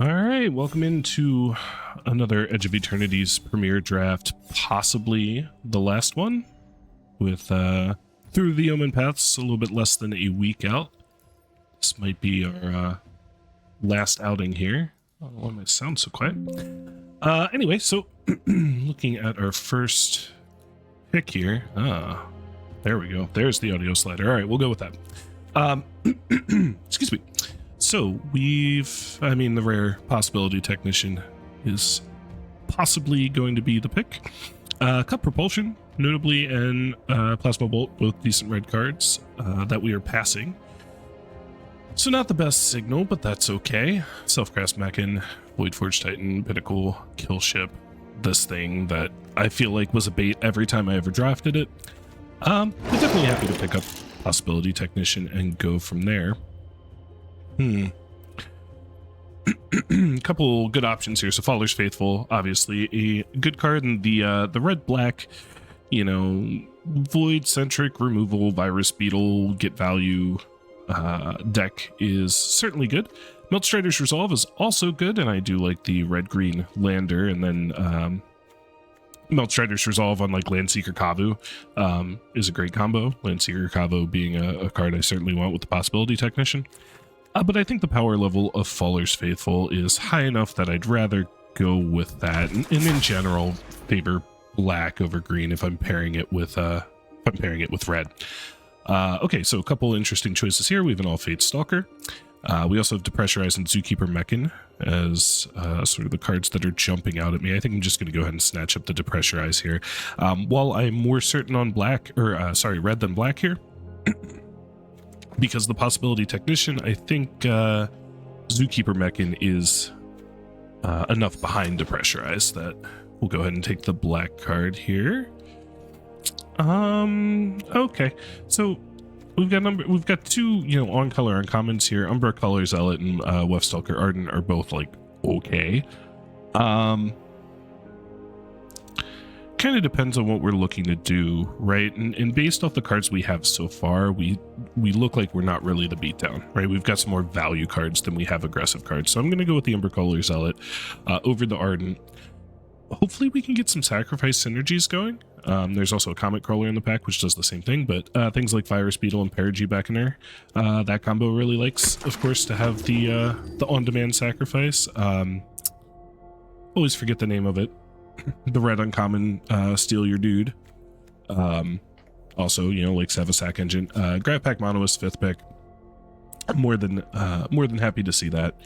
All right, welcome into another Edge of Eternity's premiere draft, possibly the last one, with Through the Omen Paths a little bit less than a week out. This might be our last outing here. I don't know why my sound's so quiet. Anyway, so looking at our first pick here. There we go. There's the audio slider. All right, we'll go with that. Excuse me. So the rare possibility technician is possibly going to be the pick. Cup Propulsion, notably, and Plasma Bolt, both decent red cards that we are passing. So not the best signal, but that's okay. Self-Cast Mechan, Voidforge Titan, Pinnacle, Kill Ship, this thing that I feel like was a bait every time I ever drafted it. But definitely happy to pick up Possibility Technician and go from there. A couple good options here. So Faller's Faithful, obviously a good card, and the red-black, void-centric removal, virus beetle, get value deck is certainly good. Meltstrider's Resolve is also good, and I do like the red-green lander, and then Meltstrider's Resolve on like Landseeker Kavu is a great combo. Landseeker Kavu being a card I certainly want with the Possibility Technician. But I think the power level of Faller's Faithful is high enough that I'd rather go with that, and in general favor black over green if I'm pairing it with red. Okay, so a couple interesting choices here. We have an All Fate Stalker. We also have Depressurize and Zookeeper Mechan as sort of the cards that are jumping out at me. I think I'm just going to go ahead and snatch up the Depressurize here. While I'm more certain on red than black here, because the Possibility Technician, I think Zookeeper Mechan is enough behind Depressurize that we'll go ahead and take the black card here. Okay, so we've got two on color uncommons here. Umbra Color Zealot and Wefstalker Ardent are both like okay. Kind of depends on what we're looking to do, right? And based off the cards we have so far, we look like we're not really the beatdown, right? We've got some more value cards than we have aggressive cards. So I'm going to go with the Umbra Color Zealot over the Ardent. Hopefully we can get some sacrifice synergies going. There's also a Comet Crawler in the pack, which does the same thing, but things like Virus Beetle and Perigi back in there, that combo really likes, of course, to have the on-demand sacrifice. Always forget the name of it. The red uncommon, Steal Your Dude. Also, likes to have a sack engine. Grav Pack Monoist, 5th pick. More than happy to see that.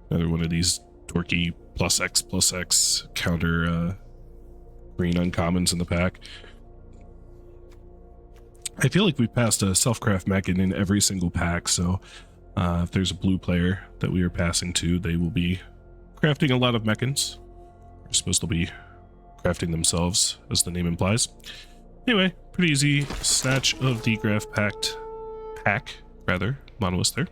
Another one of these dorky +X counter green uncommons in the pack. I feel like we've passed a Self-Craft Mechan in every single pack, so if there's a blue player that we are passing to, they will be crafting a lot of Mechans. They're supposed to be crafting themselves, as the name implies. Anyway, pretty easy snatch of the Grav Pack, Monoist there.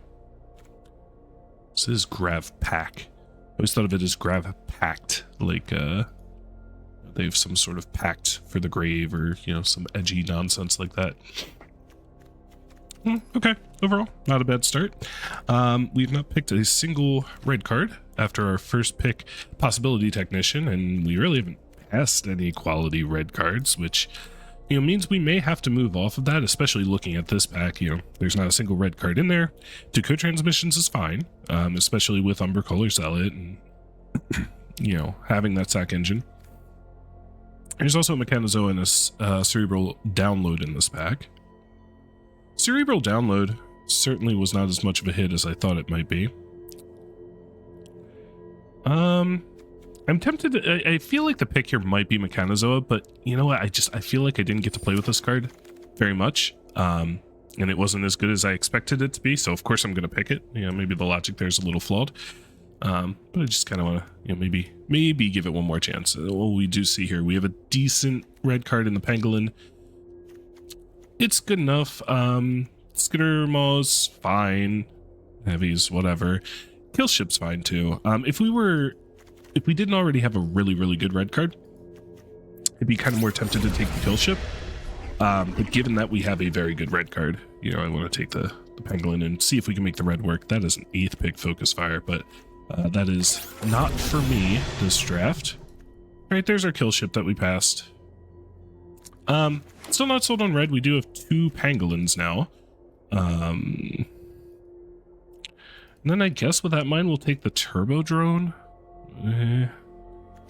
This is Grav Pack. I always thought of it as Grav Pact, like they have some sort of pact for the grave, or some edgy nonsense like that. Okay, overall, not a bad start. We've not picked a single red card after our first pick, Possibility Technician, and we really haven't passed any quality red cards, which means we may have to move off of that, especially looking at this pack. There's not a single red card in there. Decode Transmissions is fine, especially with Umbra Color Zealot and having that sack engine. There's also a Mechanizoa and a Cerebral Download in this pack. Cerebral Download certainly was not as much of a hit as I thought it might be. I'm tempted to, I feel like the pick here might be Mechanizoa, but you know what? I feel like I didn't get to play with this card very much. And it wasn't as good as I expected it to be, so of course I'm going to pick it. Maybe the logic there's a little flawed. But I just kind of want to, maybe give it one more chance. What we do see here, we have a decent red card in the Pangolin. It's good enough. Skitter Maw's fine. Heavies, whatever. Kill Ship's fine too. If we didn't already have a really, really good red card, I'd be kind of more tempted to take the Kill Ship. But given that we have a very good red card, I want to take the Pangolin and see if we can make the red work. That is an 8th pick Focus Fire, but That is not for me this draft. All right, there's our kill ship that we passed. Still not sold on red. We do have 2 pangolins now. And then I guess with that mine, we'll take the turbo drone. Not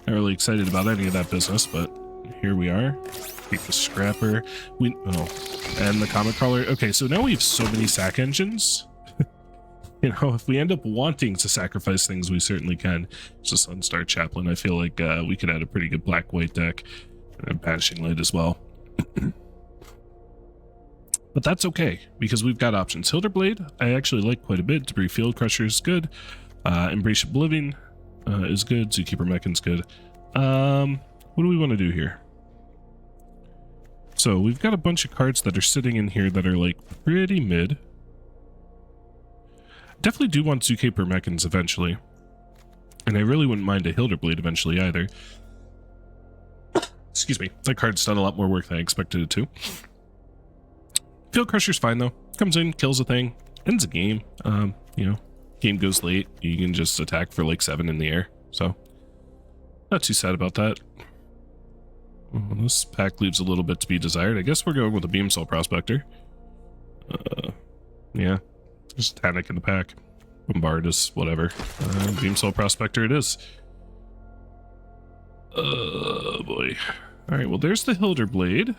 really excited about any of that business, but here we are. Take the scrapper. And the comet crawler. Okay, so now we have so many sack engines. You know, if we end up wanting to sacrifice things, we certainly can. It's a Sunstar Chaplain. I feel like we could add a pretty good black-white deck. And a Banishing Light as well. But that's okay, because we've got options. Hilderblade, I actually like quite a bit. Debris Field Crusher is good. Embrace Oblivion is good. Zookeeper Mechan's good. What do we want to do here? So we've got a bunch of cards that are sitting in here that are like pretty mid. Definitely do want Zookeeper Mechans eventually. And I really wouldn't mind a Hilderblade eventually either. Excuse me. That card's done a lot more work than I expected it to. Field Crusher's fine though. Comes in, kills a thing, ends a game. You know, game goes late. You can just attack for like 7 in the air. So, not too sad about that. This pack leaves a little bit to be desired. I guess we're going with a Beamsaw Prospector. Yeah. Just Tanic in the pack. Bombard is whatever. Beamsaw Prospector it is. Boy. Alright, well there's the Hilderblade.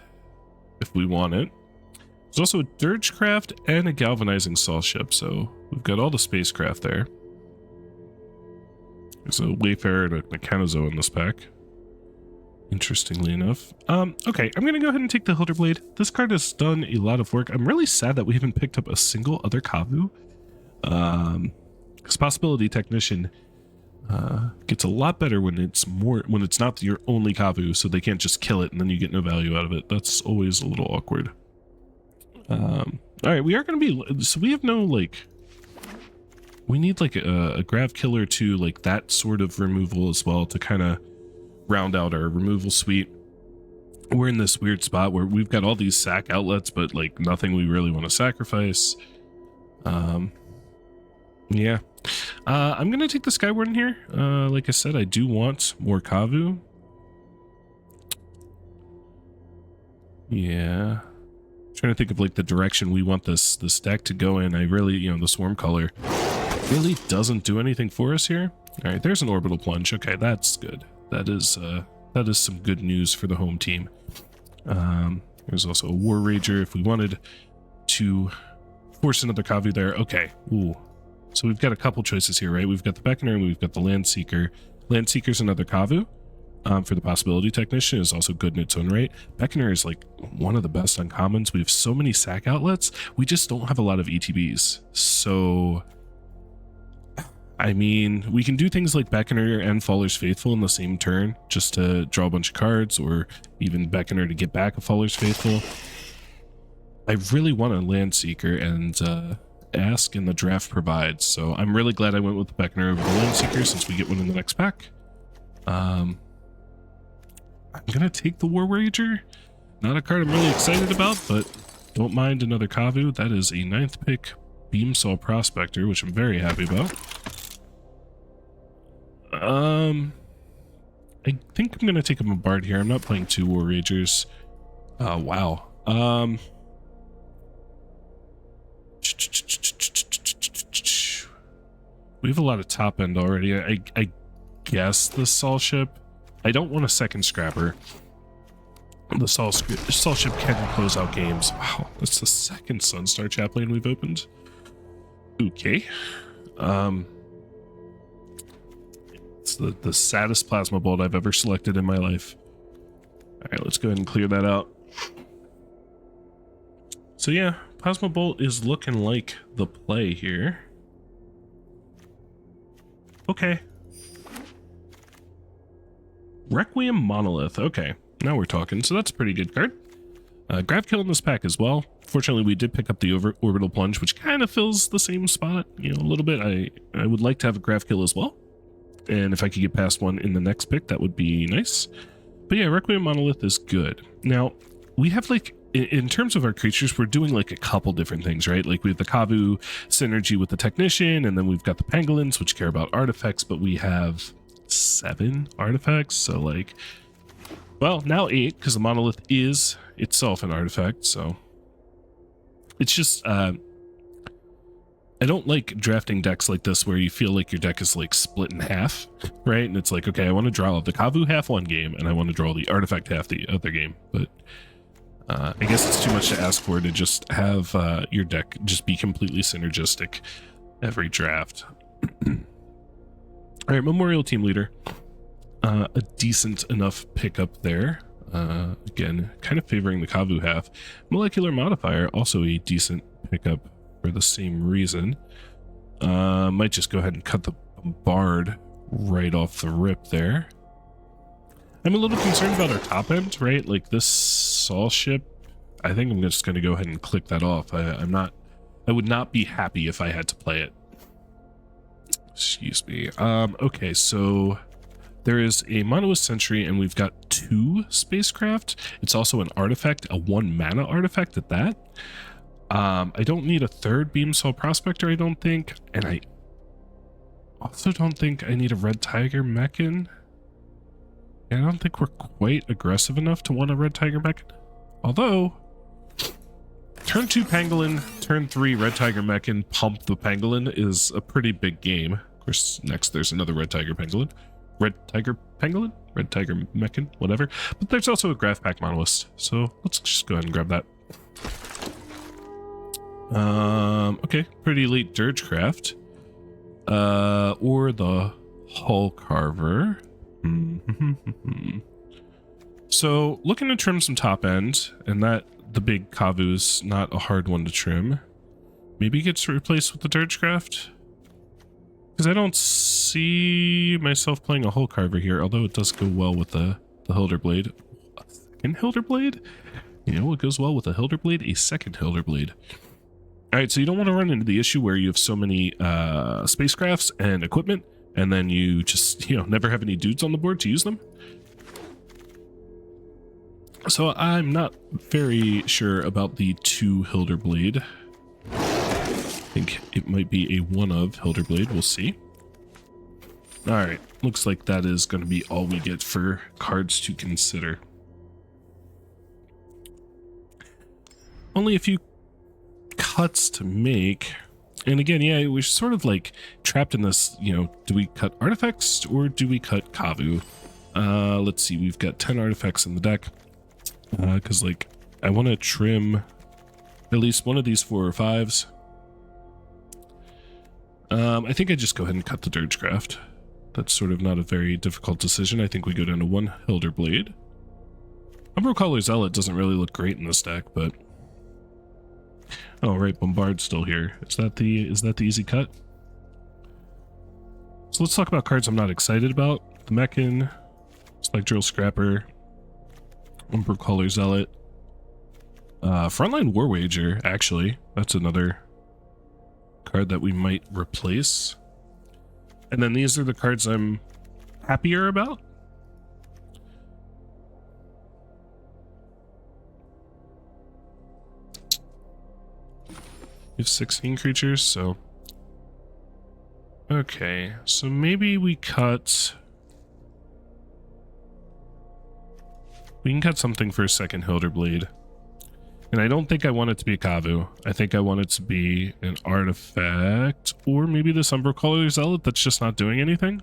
If we want it. There's also a Dirgecraft and a Galvanizing Saw Ship, so we've got all the spacecraft there. There's a Wayfarer and a Mechanozo in this pack. Interestingly enough. Okay, I'm gonna go ahead and take the Hilderblade. This card has done a lot of work. I'm really sad that we haven't picked up a single other Kavu. Because Possibility Technician gets a lot better when it's not your only Kavu, so they can't just kill it and then you get no value out of it. That's always a little awkward. Alright, we are gonna be, so we have no like, we need like a Grav Killer to like that sort of removal as well to kind of round out our removal suite. We're in this weird spot where we've got all these sack outlets, but like nothing we really want to sacrifice. Yeah. I'm gonna take the Skywarden here. Like I said, I do want more Kavu. Yeah. Trying to think of like the direction we want this deck to go in. I really, you know, the Swarm Color really doesn't do anything for us here. All right, there's an Orbital Plunge. Okay, that's good. That is some good news for the home team. There's also a War Rager if we wanted to force another Kavu there. Okay, ooh. So we've got a couple choices here, right? We've got the Beckoner and we've got the Landseeker. Landseeker's another Kavu. For the Possibility Technician is also good in its own right. Beckoner is like one of the best uncommons. We have so many sack outlets. We just don't have a lot of ETBs. So, I mean, we can do things like Beckoner and Faller's Faithful in the same turn just to draw a bunch of cards, or even Beckoner to get back a Faller's Faithful. I really want a Landseeker, and Ask in the draft provides. So I'm really glad I went with the Beckoner over the Landseeker since we get one in the next pack. I'm gonna take the War Rager. Not a card I'm really excited about, but don't mind another Kavu. That is a 9th pick Beamsaw Prospector, which I'm very happy about. I think I'm gonna take a Bombard here. I'm not playing 2 War Ragers. Wow. We have a lot of top end already. I guess the Saw Ship. I don't want a second Scrapper. The Saw Ship can close out games. Wow, that's the second Sunstar Chaplain we've opened. Okay. It's the saddest Plasma Bolt I've ever selected in my life. Alright, let's go ahead and clear that out. So yeah, Plasma Bolt is looking like the play here. Okay. Requiem Monolith. Okay, now we're talking. So that's a pretty good card. Grav Kill in this pack as well. Fortunately, we did pick up the Orbital Plunge, which kind of fills the same spot, you know, a little bit. I would like to have a Grav Kill as well. And if I could get past one in the next pick, that would be nice. But yeah, Requiem Monolith is good. Now, we have like in terms of our creatures, we're doing like a couple different things, right? Like we have the Kavu synergy with the Technician, and then we've got the Pangolins, which care about artifacts, but we have 7 artifacts. So like, well, now 8, because the Monolith is itself an artifact. So it's just, I don't like drafting decks like this where you feel like your deck is like split in half, right? And it's like, okay, I want to draw the Kavu half one game, and I want to draw the artifact half the other game. But I guess it's too much to ask for to just have your deck just be completely synergistic every draft. All right, Memorial Team Leader. A decent enough pickup there. Again, kind of favoring the Kavu half. Molecular Modifier, also a decent pickup for the same reason. Might just go ahead and cut the Bombard right off the rip there. I'm a little concerned about our top end, right? Like this Saw ship, I think I'm just going to go ahead and click that off. I would not be happy if I had to play it. Excuse me. Okay, so there is a Monolith Sentry, and we've got 2 spacecraft. It's also an artifact, a 1 mana artifact at that. I don't need a 3rd Beamsaw Prospector, I don't think, and I also don't think I need a Red Tiger Mechan. I don't think we're quite aggressive enough to want a Red Tiger Mechan. Although, turn 2 Pangolin, turn 3 Red Tiger Mechan, pump the Pangolin is a pretty big game. Of course, next there's another Red Tiger Pangolin. Red Tiger Pangolin? Red Tiger Mechan? Whatever. But there's also a Graph Pack Monolith, so let's just go ahead and grab that. Okay, pretty late Dirgecraft. Or the Hull Carver. So, looking to trim some top end, and that the big Kavu's not a hard one to trim. Maybe it gets replaced with the Dirgecraft? Because I don't see myself playing a Hull Carver here, although it does go well with the Hilderblade. A second Hilderblade? You know what goes well with a Hilderblade? A second Hilderblade. Alright, so you don't want to run into the issue where you have so many spacecrafts and equipment, and then you just, never have any dudes on the board to use them. So I'm not very sure about the 2 Hilderblade. I think it might be a 1 of Hilderblade. We'll see. Alright, looks like that is going to be all we get for cards to consider. Only a few cuts to make. And again, yeah, we're sort of like trapped in this, do we cut artifacts or do we cut Kavu? Let's see, we've got 10 artifacts in the deck. Because, I want to trim at least one of these 4 or 5s. I think I just go ahead and cut the Dirgecraft. That's sort of not a very difficult decision. I think we go down to 1 Hilderblade. Umbrocaller Zealot doesn't really look great in this deck, but... Oh, right, Bombard's still here. Is that the easy cut? So let's talk about cards I'm not excited about. The Mechan, Spectral Scrapper, Umbrocaller Zealot, Frontline War Wager, actually. That's another card that we might replace. And then these are the cards I'm happier about. We have 16 creatures, so... Okay, so maybe we cut... We can cut something for a second Hilderblade. And I don't think I want it to be a Kavu. I think I want it to be an artifact. Or maybe this Umbrocaller Zealot that's just not doing anything.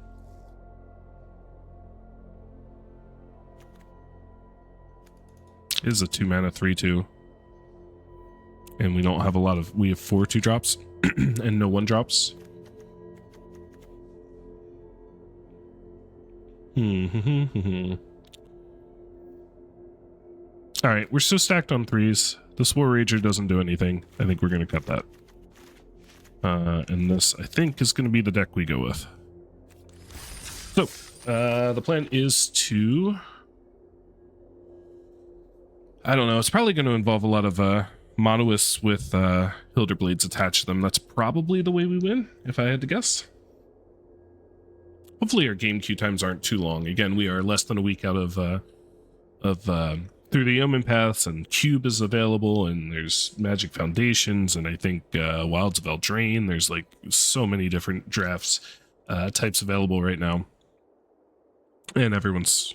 It is a 2-mana 3/2. And we don't have a lot of... We have 4 2-drops and no 1-drops. Alright, we're so stacked on 3s. This War Rager doesn't do anything. I think we're going to cut that. And this, I think, is going to be the deck we go with. So, the plan is to... I don't know, it's probably going to involve a lot of Monoliths with Hilderblades attached to them. That's probably the way we win, if I had to guess. Hopefully our game queue times aren't too long. Again, we are less than a week out of through the Omen Paths, and Cube is available, and there's Magic Foundations, and I think Wilds of Eldraine. There's like so many different drafts types available right now, and everyone's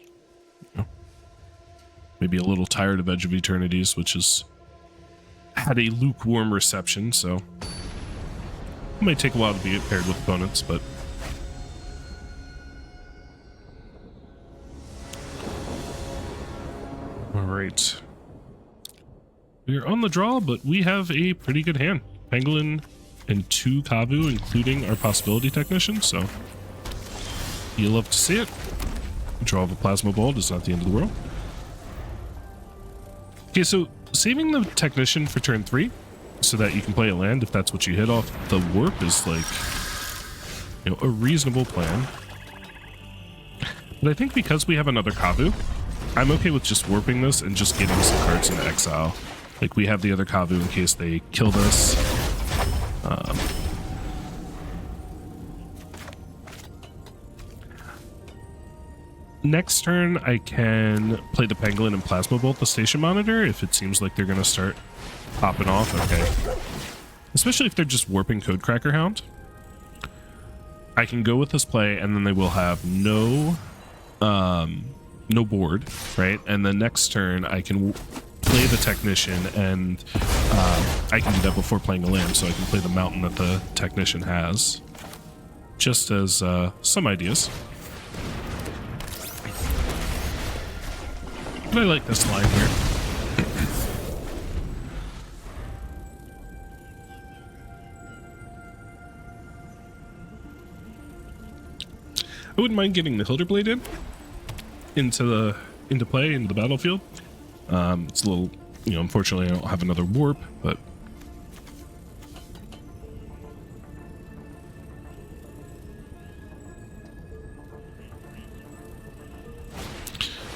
maybe a little tired of Edge of Eternities, which has had a lukewarm reception, so it might take a while to be paired with opponents, but all right. We're on the draw, but we have a pretty good hand. Pangolin and 2 Kavu, including our Possibility Technician, so you love to see it. Draw of a Plasma Ball is not the end of the world. Okay, so saving the Technician for turn 3 so that you can play a land if that's what you hit off the warp is like, you know, a reasonable plan. But I think because we have another Kavu, I'm okay with just warping this and just getting some cards into exile. Like, we have the other Kavu in case they killed us. Next turn, I can play the Pangolin and Plasma Bolt the Station Monitor if it seems like they're going to start popping off. Okay. Especially if they're just warping Codecracker Hound. I can go with this play, and then they will have no board, right? And then next turn, I can play the Technician, and I can do that before playing a land, so I can play the Mountain that the Technician has. Just as some ideas. But I like this line here. I wouldn't mind getting the Hilderblade into play, into the battlefield. It's a little, you know, unfortunately I don't have another warp, but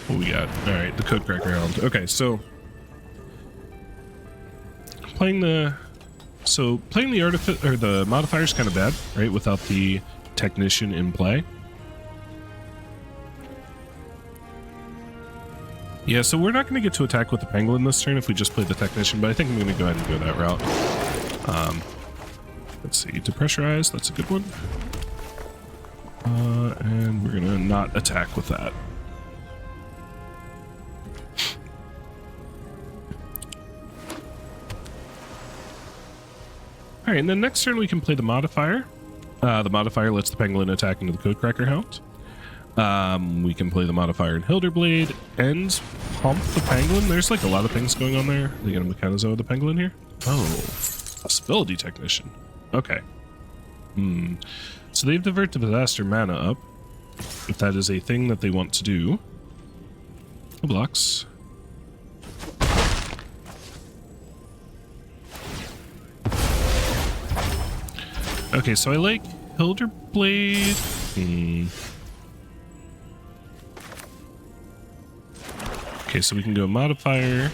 what we got? All right, the Codecracker Hound. Okay, so playing the artifice or the modifier is kind of bad, right? Without the Technician in play. Yeah, so we're not going to get to attack with the Pangolin this turn if we just play the Technician, but I think I'm going to go ahead and go that route. Let's see, depressurize, that's a good one. And we're going to not attack with that. All right, and then next turn we can play the modifier. The modifier lets the Pangolin attack into the Codecracker Hound. We can play the modifier in Hilderblade and pump the Pangolin. There's like a lot of things going on there. They get a Mechanizo with the Pangolin here. Oh, Possibility Technician. Okay. So they've divert the Disaster mana up, if that is a thing that they want to do. No blocks. Okay, so I like Hilderblade. Okay, so we can go modifier.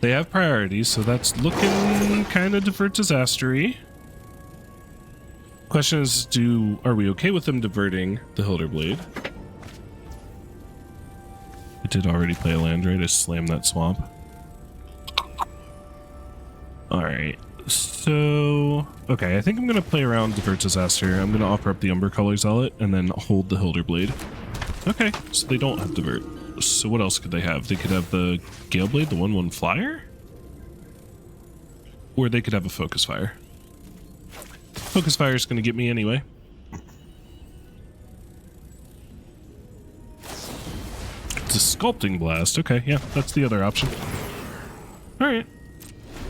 They have priorities, so that's looking kind of divert disastery. Question is, are we okay with them diverting the Hilderblade? I did already play a land, right? I slammed that swamp. Alright, so... Okay, I think I'm going to play around divert disaster. I'm going to offer up the Umber Color Zealot and then hold the Hilderblade. Okay, so they don't have divert. So what else could they have? They could have the Galeblade, the 1/1 flyer? Or they could have a Focus Fire. Focus Fire is going to get me anyway. It's a Sculpting Blast. Okay, yeah, that's the other option. Alright,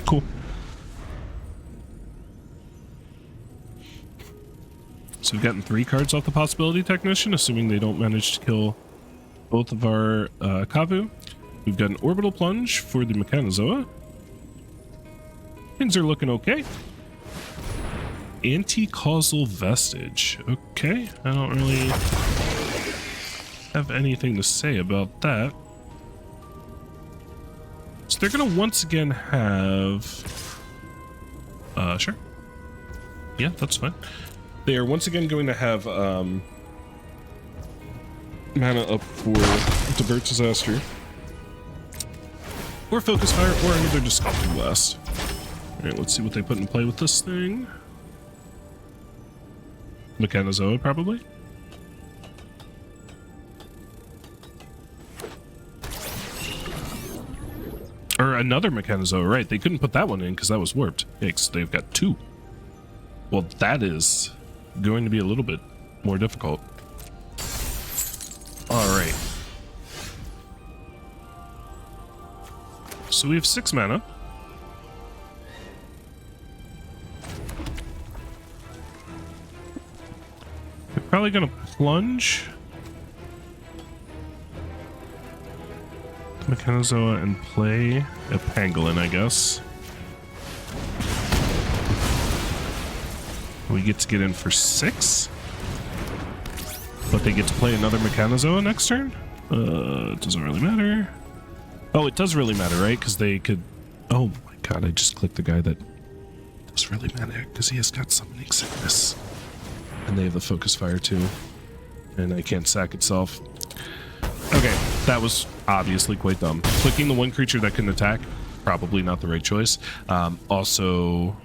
cool. So we've gotten 3 cards off the Possibility Technician, assuming they don't manage to kill both of our Kavu. We've got an Orbital Plunge for the Mechanizoa. Things are looking okay. Anti-Causal Vestige. Okay, I don't really have anything to say about that. So they're going to once again have... Sure. Yeah, that's fine. They are once again going to have mana up for Divert Disaster, or Focus Fire, or another Disrupting Blast. Alright, let's see what they put in play with this thing. Mechanozoa, probably. Or another Mechanozoa, right. They couldn't put that one in because that was warped. Yikes, they've got two. Well, that is going to be a little bit more difficult. Alright. So we have 6 mana. We're probably going to plunge Mechanozoa and play a Pangolin, I guess. We get to get in for 6, but they get to play another Mechanozoa next turn? It doesn't really matter. Oh, it does really matter, right? Because they could... Oh my god, I just clicked the guy that does really matter, because he has got Summoning Sickness. And they have the Focus Fire too. And I can't sack itself. Okay, that was obviously quite dumb. Clicking the one creature that can attack, probably not the right choice. Also,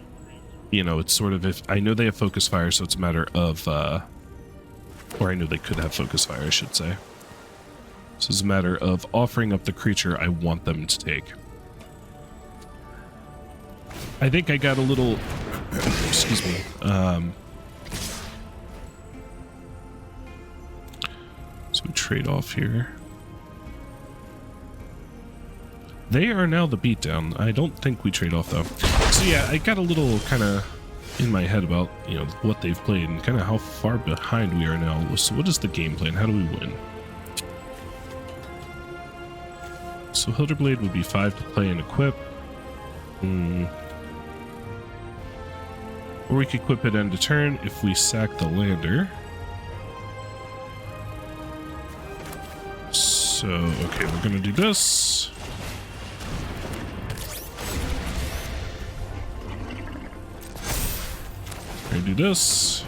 you know, it's sort of, if I know they have Focus Fire, so it's a matter of, or I know they could have Focus Fire, I should say. So it's a matter of offering up the creature I want them to take. I think I got a little, excuse me, so we trade off here. They are now the beatdown. I don't think we trade off though. So yeah, I got a little kind of in my head about, you know, what they've played and kind of how far behind we are now. So what is the game plan? How do we win? So Hilderblade would be 5 to play and equip. Or we could equip it end of turn if we sack the lander. So, okay, we're gonna do this. We're gonna do this.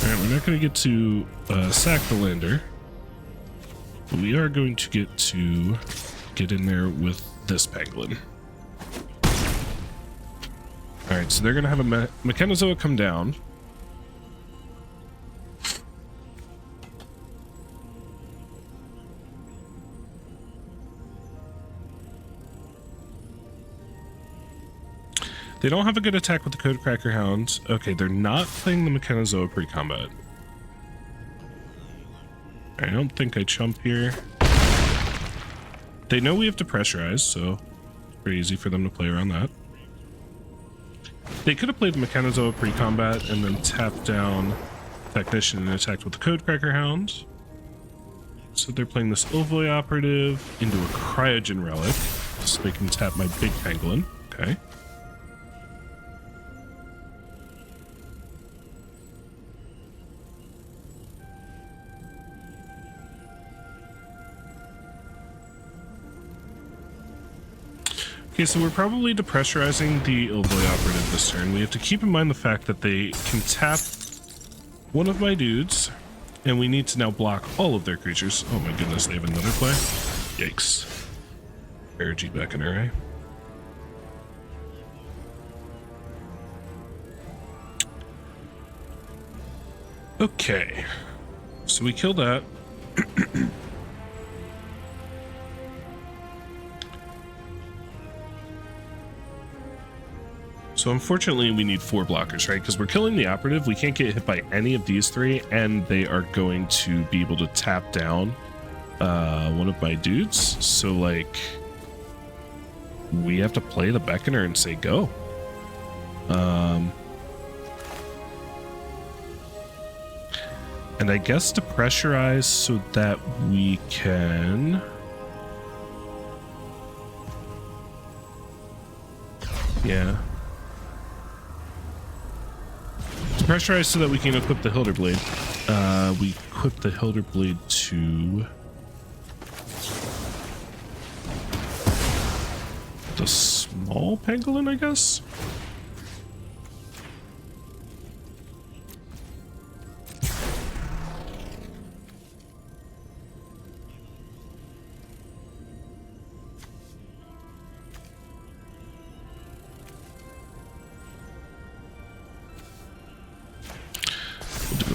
Alright, we're not gonna get to sack the lander. But we are going to get in there with this Pangolin. Alright, so they're gonna have a Mechanozoa come down. They don't have a good attack with the Codecracker Hound. Okay, they're not playing the Mechanozoa pre-combat. I don't think I chump here. They know we have to pressurize, so it's pretty easy for them to play around that. They could have played the Mechanozoa pre-combat and then tapped down Technician and attacked with the Codecracker Hound. So they're playing this Ovoid Operative into a Cryogen Relic, so they can tap my big Pangolin. Okay. Okay, so we're probably depressurizing the Ovoid Operative this turn. We have to keep in mind the fact that they can tap one of my dudes, and we need to now block all of their creatures. Oh my goodness, they have another play? Yikes. Energy back in array. Okay, so we kill that. So unfortunately we need 4 blockers, right? Because we're killing the operative. We can't get hit by any of these 3, and they are going to be able to tap down one of my dudes. So like, we have to play the Beckoner and say go. And I guess to pressurize so that we can... Yeah. To pressurize so that we can equip the Hilderblade. We equip the Hilderblade to... the small Pangolin, I guess?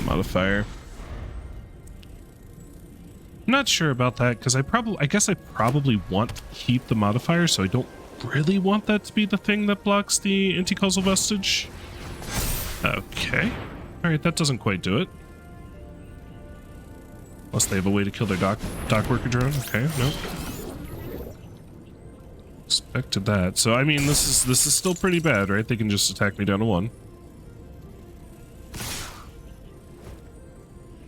modifier. I'm not sure about that because I guess I probably want to keep the modifier, so I don't really want that to be the thing that blocks the anti-causal vestige. Okay. Alright, that doesn't quite do it. Unless they have a way to kill their dock worker drone. Okay, nope. Expected that. So I mean this is still pretty bad, right? They can just attack me down to 1.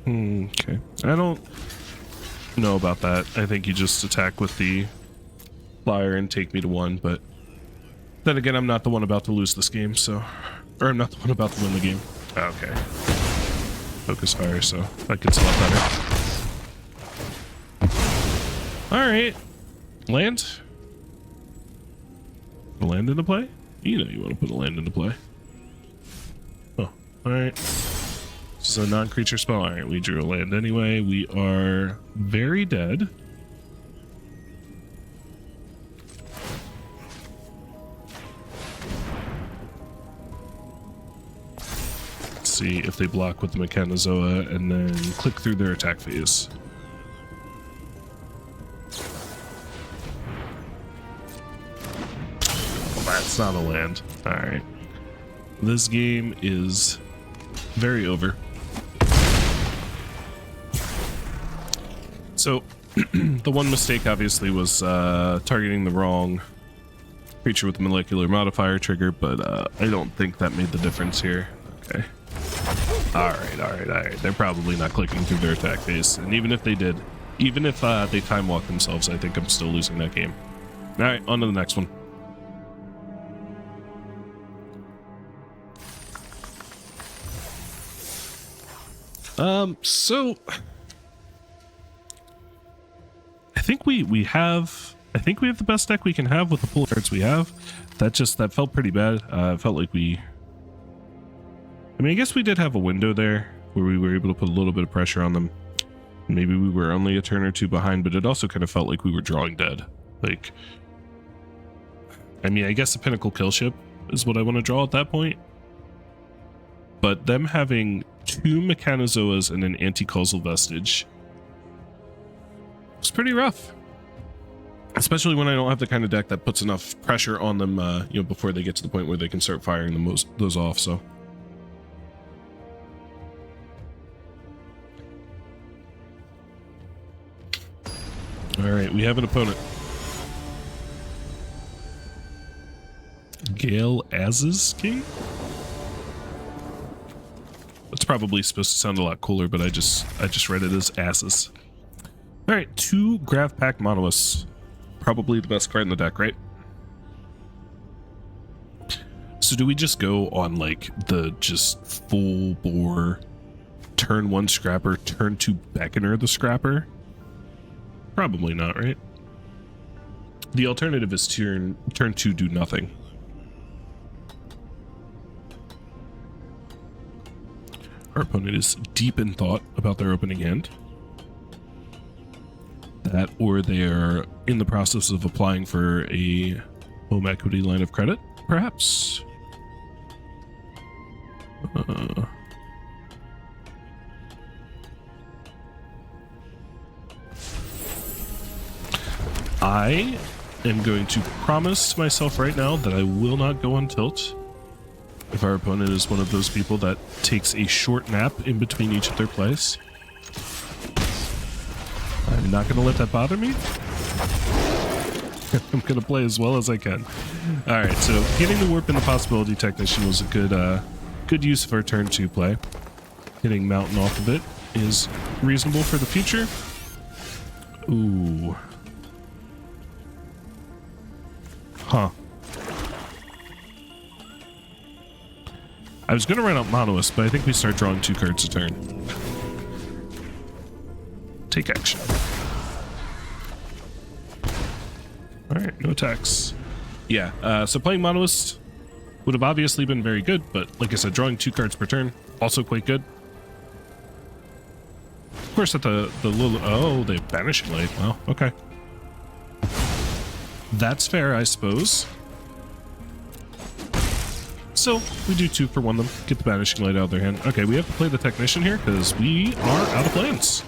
Okay. I don't know about that. I think you just attack with the flyer and take me to 1, but then again, I'm not the one about to lose this game, so... Or I'm not the one about to win the game. Okay. Focus fire, so that gets a lot better. Alright. Land. A land into play? You know you want to put a land into play. Oh, alright. This is a non-creature spell. Alright, we drew a land anyway. We are very dead. Let's see if they block with the Mechanozoa and then click through their attack phase. Well, that's not a land. Alright. This game is very over. So, the one mistake obviously was targeting the wrong creature with the molecular modifier trigger, but I don't think that made the difference here. Okay. Alright. They're probably not clicking through their attack phase, and even if they did, even if they time walk themselves, I think I'm still losing that game. Alright, on to the next one. So I think we have the best deck we can have with the pool cards we have. That felt pretty bad. It felt like I guess we did have a window there where we were able to put a little bit of pressure on them. Maybe we were only a turn or two behind, but it also kind of felt like we were drawing dead. Like, I mean, I guess the Pinnacle Kill Ship is what I want to draw at that point. But them having 2 Mechanozoas and an anti-causal vestige was pretty rough. Especially when I don't have the kind of deck that puts enough pressure on them, before they get to the point where they can start firing those off, so. Alright, we have an opponent. Gale Az's King? It's probably supposed to sound a lot cooler, but I just read it as asses. Alright, 2 Grav Pack Monoliths. Probably the best card in the deck, right? So do we just go on like the just full bore turn 1 Scrapper, turn 2 Beckoner the Scrapper? Probably not, right? The alternative is turn 2 do nothing. Our opponent is deep in thought about their opening hand. That, or they are in the process of applying for a home equity line of credit, perhaps. I am going to promise myself right now that I will not go on tilt if our opponent is one of those people that takes a short nap in between each of their plays. I'm not going to let that bother me. I'm going to play as well as I can. Alright, so getting the Warp and the Possibility Technician was a good use of our turn 2 play. Hitting Mountain off of it is reasonable for the future. Ooh. Huh. I was going to run out Monoist, but I think we start drawing 2 cards a turn. Take action. Alright, no attacks. Yeah, so playing Monoist would have obviously been very good, but like I said, drawing 2 cards per turn, also quite good. Of course, at the little... Oh, they Banishing Light. Well, okay. That's fair, I suppose. still, we do 2 for 1 them. Get the Banishing Light out of their hand. Okay, we have to play the Technician here because we are out of lands.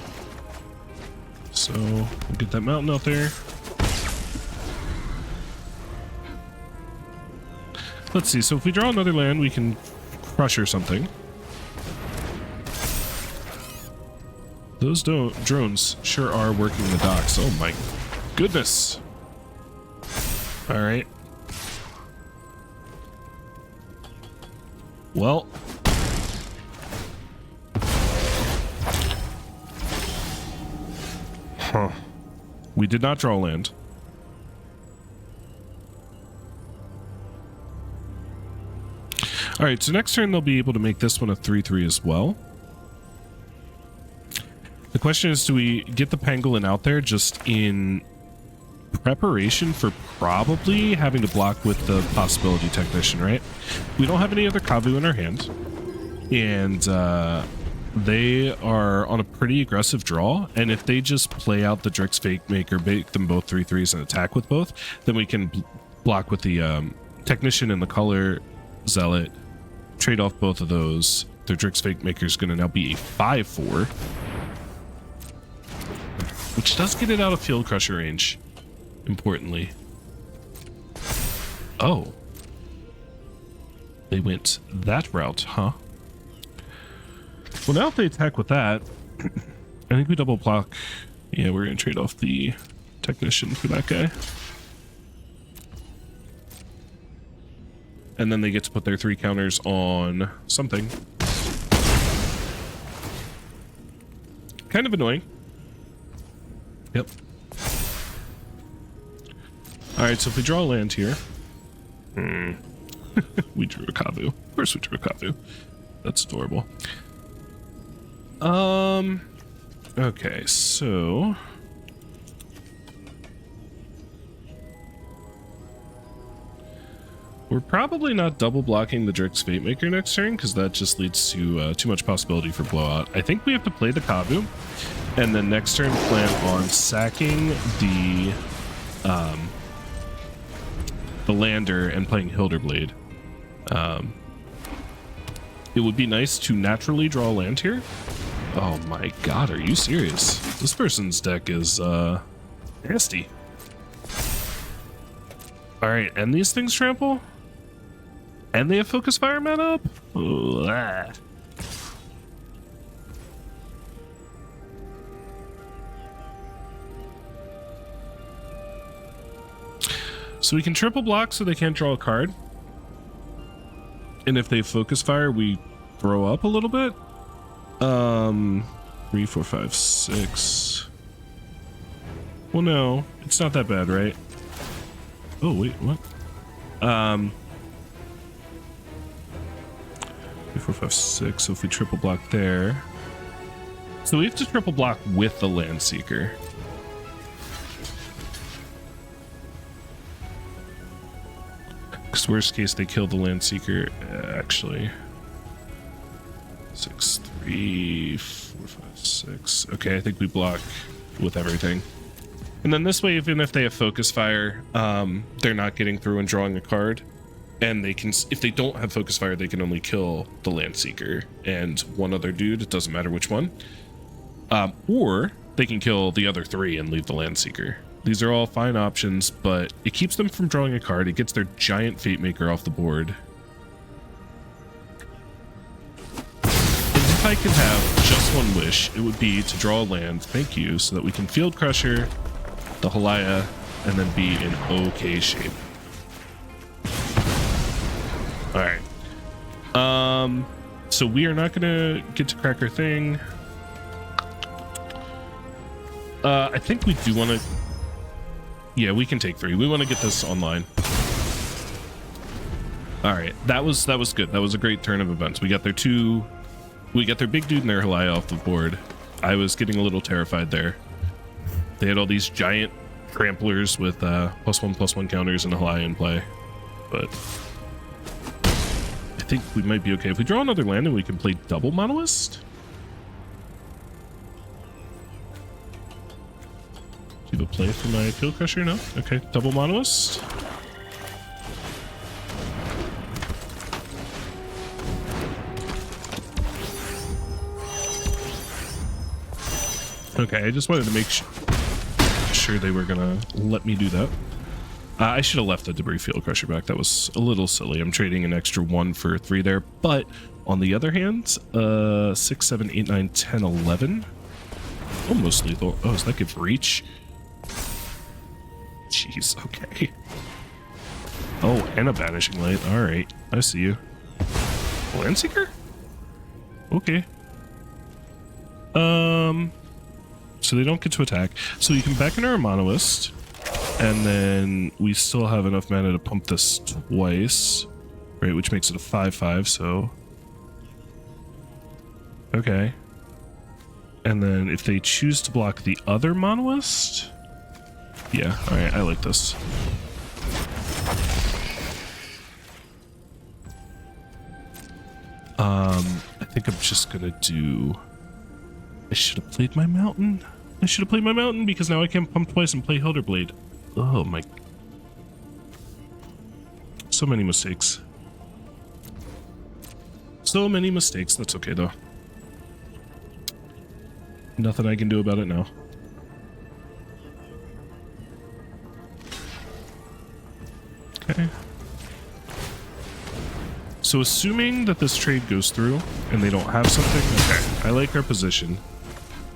So we'll get that mountain out there. Let's see. So if we draw another land, we can crush or something. Those drones sure are working the docks. Oh my goodness. All right. Well. Huh. We did not draw land. All right, so next turn they'll be able to make this one a 3/3 as well. The question is, do we get the pangolin out there just in preparation for probably having to block with the possibility technician, right? We don't have any other Kavu in our hand, and they are on a pretty aggressive draw, and if they just play out the Drix Fake Maker, make them both 3/3s and attack with both, then we can block with the technician and the color zealot, trade off both of those. Their Drix Fake Maker is going to now be a 5/4, which does get it out of Field Crusher range, importantly. Oh. They went that route, huh? Well, now if they attack with that, I think we double block. Yeah, we're going to trade off the technician for that guy. And then they get to put their 3 counters on something. Kind of annoying. Yep. Alright, so if we draw a land here. We drew a Kavu. Of course we drew a Kavu. That's adorable. Okay, so we're probably not double blocking the Drix Fate Maker next turn because that just leads to too much possibility for blowout. I think we have to play the Kavu and then next turn plan on sacking the lander and playing Hilderblade. It would be nice to naturally draw a land here. Oh my god, are you serious? This person's deck is nasty. Alright, and these things trample? And they have Focus Fire mana up? Ooh, ah. So we can triple block so they can't draw a card. And if they Focus Fire, we throw up a little bit. 3, 4, 5, 6. Well, no, it's not that bad, right? Oh, wait, what? 3, 4, 5, 6. So if we triple block there. So we have to triple block with the Land Seeker. Because worst case, they kill the Land Seeker. Actually. 6, 3, 4, 5, 6. Okay, I think we block with everything. And then this way, even if they have Focus Fire, they're not getting through and drawing a card. And they can, if they don't have Focus Fire, they can only kill the Land Seeker and one other dude. It doesn't matter which one. Or they can kill the other 3 and leave the Land Seeker. These are all fine options, but it keeps them from drawing a card. It gets their giant Fate Maker off the board. If I could have just one wish, it would be to draw a land, thank you, so that we can Field Crusher the Halaya and then be in okay shape. Alright. So we are not gonna get to crack our thing. I think we do want to... Yeah, we can take 3. We want to get this online. Alright, that was good. That was a great turn of events. We got their big dude and their Halaya off the board. I was getting a little terrified there. They had all these giant tramplers with +1/+1 counters and a Halaya in play. But I think we might be okay. If we draw another land and we can play double Monoist. Do you have a play for my Field Crusher? No? Okay, double Monoist. Okay, I just wanted to make sure they were gonna let me do that. I should have left the debris field crusher back. That was a little silly. I'm trading an extra 1 for 3 there. But on the other hand, 6, 7, 8, 9, 10, 11. Almost lethal. Oh, does that give reach? Jeez, okay. Oh, and a banishing light. Alright, I see you. Landseeker? Okay. So they don't get to attack. So you can back into our Monoist. And then we still have enough mana to pump this twice, right? Which makes it a 5/5, so... Okay. And then if they choose to block the other Monoist... Yeah, alright, I like this. I think I'm just gonna do... I should have played my Mountain. I should have played my Mountain because now I can pump twice and play Hilderblade. Oh my... So many mistakes. So many mistakes. That's okay though. Nothing I can do about it now. Okay. So assuming that this trade goes through and they don't have something, okay, I like our position.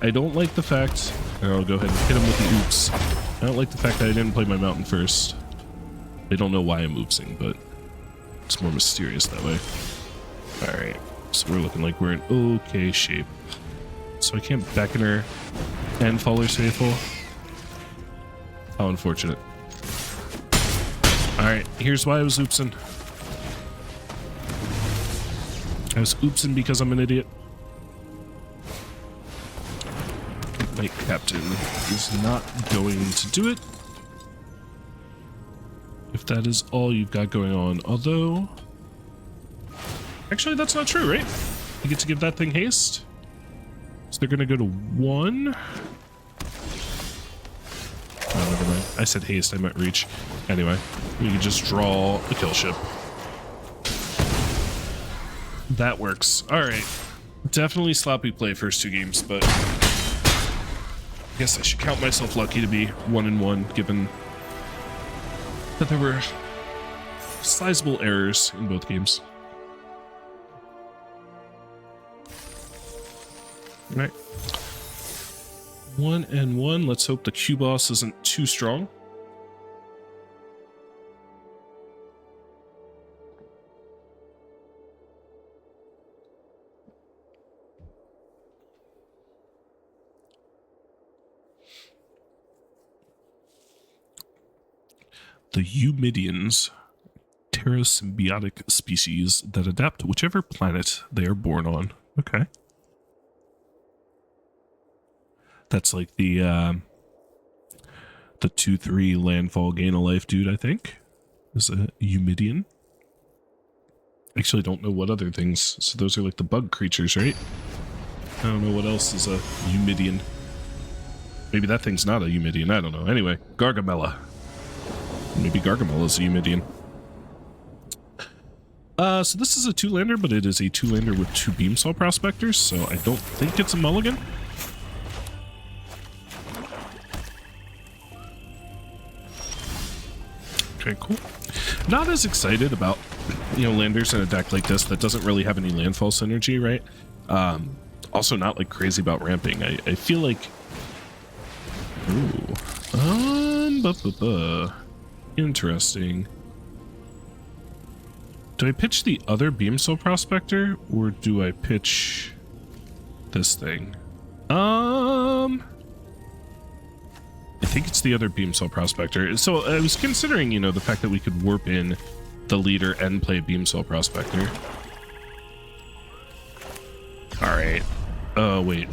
I don't like the fact, and I'll go ahead and hit him with the oops. I don't like the fact that I didn't play my Mountain first. I don't know why I'm oopsing, but it's more mysterious that way. Alright, so we're looking like we're in okay shape. So I can't back in her and Faller's Faithful. How unfortunate. Alright, here's why I was oopsing. I was oopsing because I'm an idiot. Knight Captain is not going to do it. If that is all you've got going on. Although... Actually, that's not true, right? You get to give that thing haste. So they're going to go to 1. Oh, never mind. I said haste, I meant reach. Anyway, we can just draw a kill ship. That works. Alright. Definitely sloppy play first 2 games, but... I guess I should count myself lucky to be 1-1, given that there were sizable errors in both games. Alright. 1-1. Let's hope the Q boss isn't too strong. The Eumidians, terrasymbiotic species that adapt to whichever planet they are born on. Okay. That's like the 2/3 landfall gain a life dude, I think. Is a Eumidian. Actually, I don't know what other things. So those are like the bug creatures, right? I don't know what else is a Eumidian. Maybe that thing's not a Eumidian. I don't know. Anyway, Gargamella. Maybe Gargamel is a Eumidian. So this is a 2-lander, but it is a 2-lander with 2 Beamsaw Prospectors, so I don't think it's a mulligan. Okay, cool. Not as excited about, landers in a deck like this that doesn't really have any landfall synergy, right? Also not like crazy about ramping. I feel like... Ooh. Interesting. Do I pitch the other Beamsaw Prospector, or do I pitch this thing? I think it's the other Beamsaw Prospector. So I was considering, the fact that we could warp in the leader and play Beamsaw Prospector. Alright. Wait.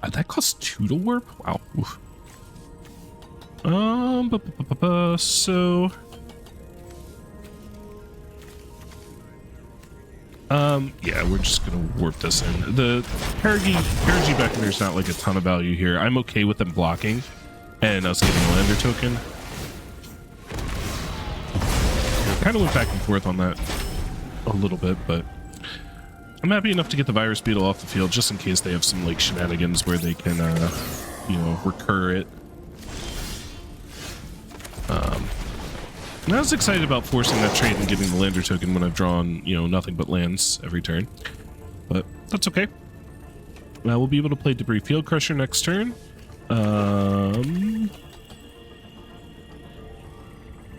That costs 2 to warp? Wow. Oof. So... yeah, we're just gonna warp this in. The Perigee Beckoner's not like a ton of value here. I'm okay with them blocking and us getting a lander token. Kind of went back and forth on that a little bit, but I'm happy enough to get the virus beetle off the field just in case they have some like shenanigans where they can, you know, recur it. And I was excited about forcing that trade and getting the lander token when I've drawn, you know, nothing but lands every turn. But that's okay. We'll be able to play Debris Field Crusher next turn. Then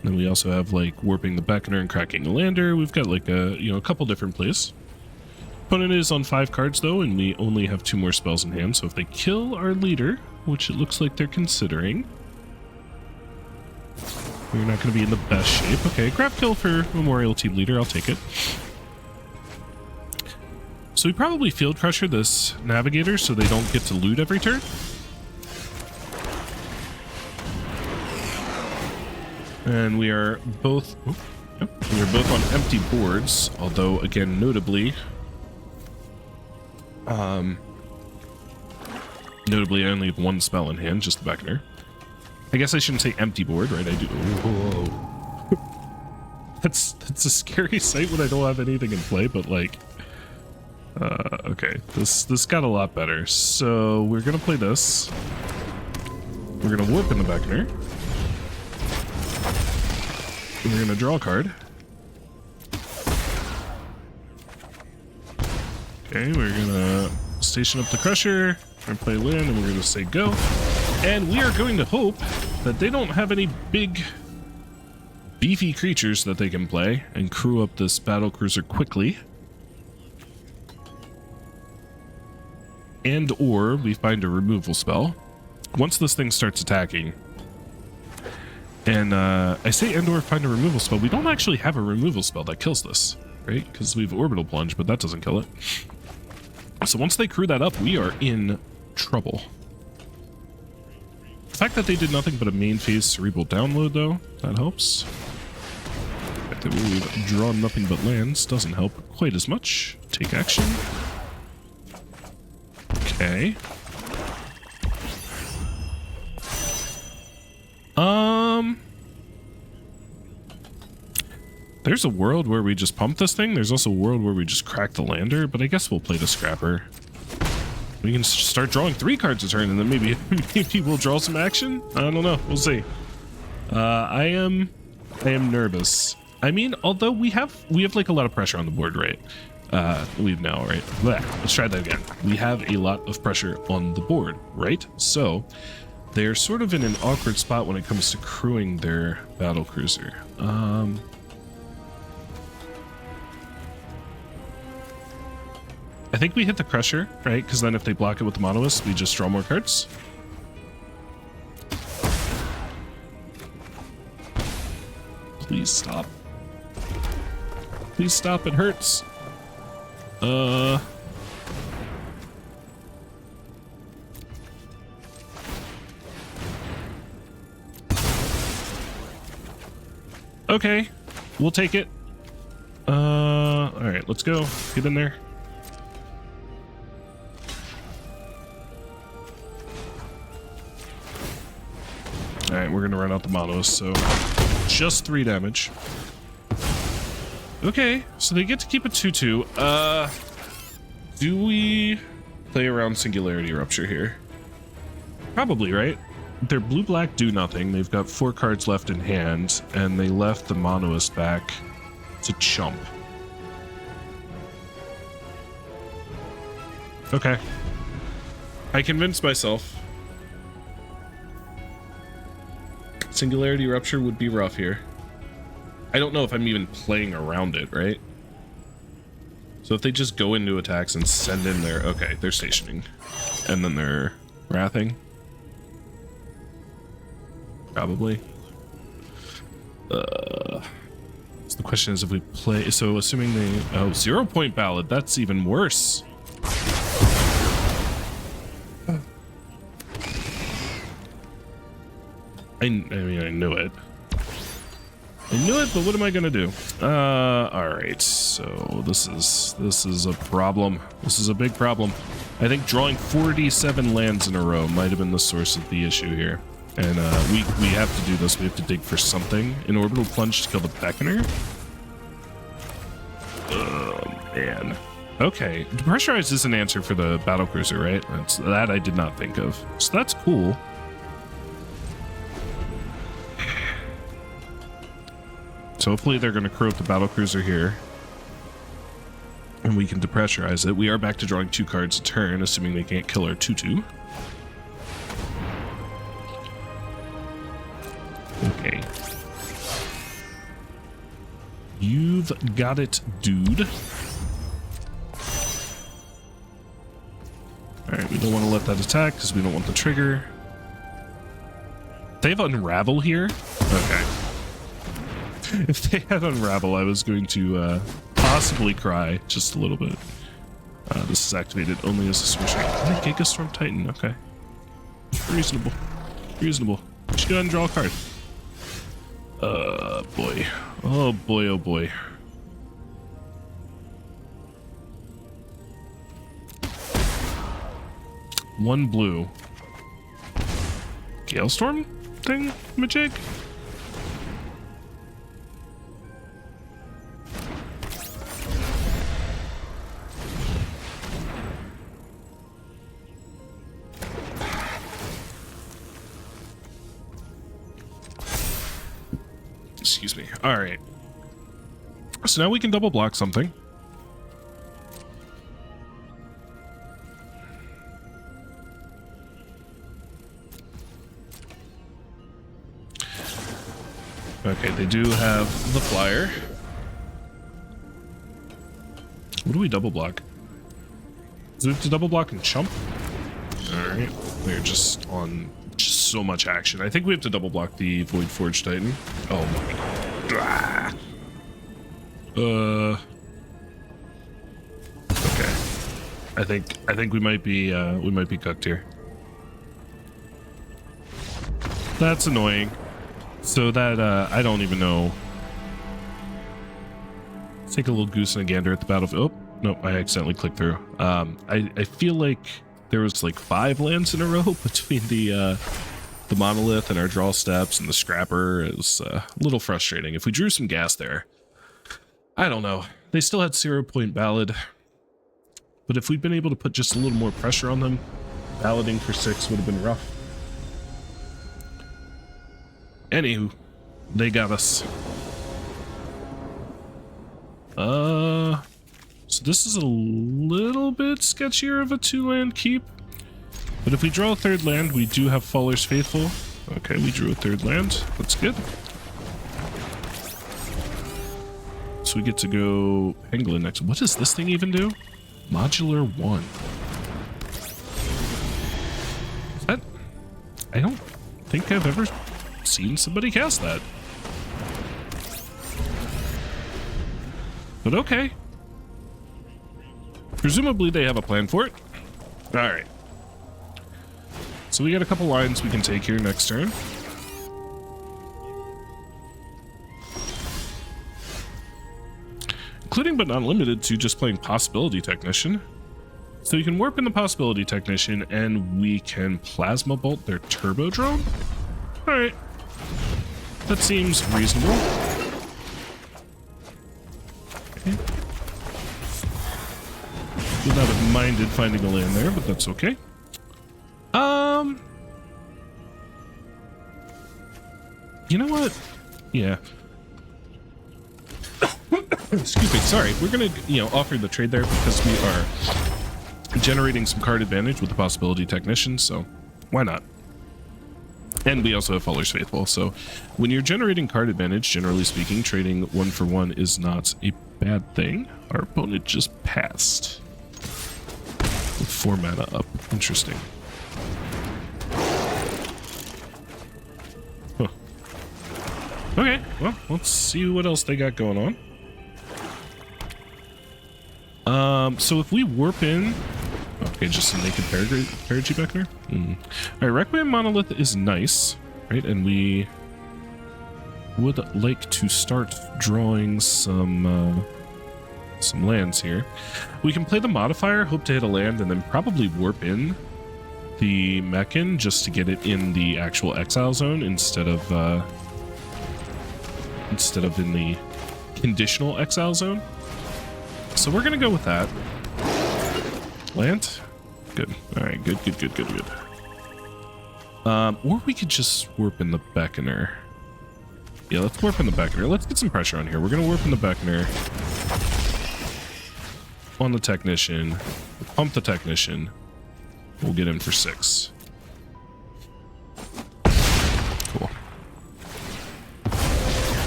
we also have like Warping the Beckoner and Cracking the Lander. We've got like a, you know, a couple different plays. Opponent is on 5 cards though, and we only have 2 more spells in hand. So if they kill our leader, which it looks like they're considering, we're not going to be in the best shape. Okay, grab kill for Memorial Team Leader. I'll take it. So we probably Field Crusher this Navigator so they don't get to loot every turn. And we are both... Oh, yep, we are both on empty boards, although, again, notably... Notably, I only have 1 spell in hand, just the Beckoner. I guess I shouldn't say empty board, right? I do. Whoa. That's a scary sight when I don't have anything in play, but like, okay, this got a lot better. So we're gonna play this. We're gonna warp in the Beckoner. We're gonna draw a card. Okay, we're gonna station up the Crusher. We're gonna play land, and we're gonna say go. And we are going to hope that they don't have any big, beefy creatures that they can play and crew up this battle cruiser quickly. And or we find a removal spell. Once this thing starts attacking, and I say and or find a removal spell, we don't actually have a removal spell that kills this, right? Because we have Orbital Plunge, but that doesn't kill it. So once they crew that up, we are in trouble. The fact that they did nothing but a main phase Cerebral Download, though, that helps. The fact that we've drawn nothing but lands doesn't help quite as much. Take action. Okay. There's a world where we just pump this thing. There's also a world where we just crack the lander, but I guess we'll play the Scrapper. We can start drawing 3 cards a turn, and then maybe we'll draw some action. I don't know. We'll see. I am nervous. I mean, although we have like a lot of pressure on the board, right? Leave now, right? Blech. Let's try that again. We have a lot of pressure on the board, right? So they're sort of in an awkward spot when it comes to crewing their battle cruiser. I think we hit the Crusher, right? Because then if they block it with the Monoist, we just draw more cards. Please stop. Please stop, it hurts. Okay, we'll take it. All right, let's go. Get in there. All right, we're gonna run out the Monos, so just 3 damage. Okay, so they get to keep a 2/2. Do we play around Singularity Rupture here? Probably, right? They're blue-black, do nothing. They've got 4 cards left in hand, and they left the Monoist back to chump. Okay. I convinced myself. Singularity Rupture would be rough here. I don't know if I'm even playing around it, right? So if they just go into attacks and send in their... Okay, they're stationing. And then they're wrathing. Probably. So the question is if we play... So assuming they... Oh, 0-point ballad. That's even worse. I mean, I knew it. I knew it, but what am I gonna do? All right. So this is a problem. This is a big problem. I think drawing 47 lands in a row might have been the source of the issue here. And we have to do this. We have to dig for something. An Orbital Plunge to kill the Beckoner. Oh man. Okay, depressurized is an answer for the battlecruiser, right? That I did not think of. So that's cool. So hopefully they're going to crew up the battlecruiser here. And we can depressurize it. We are back to drawing 2 cards a turn, assuming they can't kill our 2/2. Okay. You've got it, dude. Alright, we don't want to let that attack because we don't want the trigger. They have Unravel here? Okay. If they had Unravel, I was going to possibly cry just a little bit. This is activated only as a switch. Gigastorm Titan, okay. Reasonable. Reasonable. We should go ahead and draw a card. Boy. Oh boy, oh boy. One blue. Galestorm thing, Majig? Excuse me. All right. So now we can double block something. Okay, they do have the flyer. What do we double block? Do we have to double block and chump? Alright, they're just on just so much action. I think we have to double block the Void Forge Titan. Oh my god. Okay. I think we might be cooked here. That's annoying. So that, I don't even know. Let's take a little goose and a gander at the battlefield. Oh, no, I accidentally clicked through. I feel like there was like 5 lands in a row between the monolith and our draw steps and the scrapper. It was a little frustrating. If we drew some gas there, I don't know. They still had 0-point ballad. But if we'd been able to put just a little more pressure on them, ballading for 6 would have been rough. Anywho, they got us. So this is a little bit sketchier of a 2-land keep. But if we draw a 3rd land, we do have Faller's Faithful. Okay, we drew a 3rd land. That's good. So we get to go Pangolin next. What does this thing even do? Modular 1. Is that... I don't think I've ever seen somebody cast that. But okay. Presumably they have a plan for it. Alright. So we got a couple lines we can take here next turn. Including but not limited to just playing Possibility Technician. So you can warp in the Possibility Technician and we can Plasma Bolt their Turbo Drone. Alright. That seems reasonable. Okay. Would not have minded finding a land there, but that's okay. You know what? Yeah. Excuse me, sorry. We're gonna, offer the trade there because we are generating some card advantage with the Possibility Technician, so why not? And we also have Faller's Faithful, so when you're generating card advantage, generally speaking, trading 1 for 1 is not a bad thing. Our opponent just passed. With 4 mana up. Interesting. Huh. Okay, well, let's see what else they got going on. So if we warp in... Okay, just a naked Paragy Beckner. Alright, Requiem Monolith is nice, right? And we would like to start drawing some lands here. We can play the modifier, hope to hit a land, and then probably warp in the Mechan just to get it in the actual exile zone instead of in the conditional exile zone. So we're gonna go with that. Land? Good. All right, good. Or we could just warp in the Beckoner. Yeah, let's warp in the Beckoner. Let's get some pressure on here. We're gonna warp in the Beckoner. On the Technician. Pump the Technician. We'll get in for 6. Cool.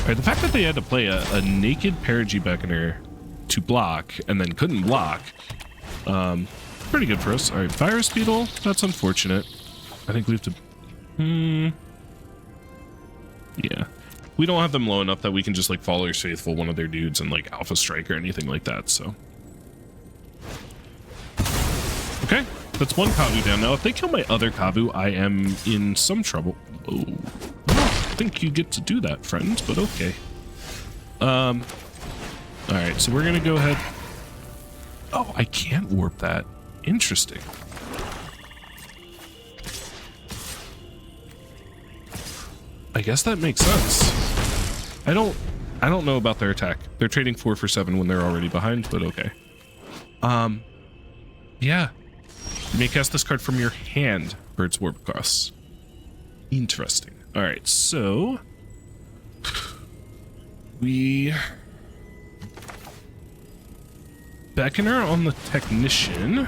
Alright, the fact that they had to play a naked Perigee Beckoner to block and then couldn't block, pretty good for us. Alright, Virus Beetle, that's unfortunate. I think we have to... Yeah. We don't have them low enough that we can just, like, Followers Faithful one of their dudes and, like, Alpha Strike or anything like that, so... Okay, that's one Kavu down. Now, if they kill my other Kavu, I am in some trouble. Oh, I don't think you get to do that, friends, but okay. Alright, so we're gonna go ahead... Oh, I can't warp that. Interesting. I guess that makes sense. I don't know about their attack. They're trading 4 for 7 when they're already behind, but okay. Yeah. You may cast this card from your hand for its warp costs. Interesting. Alright, so... We... Beckoner on the Technician.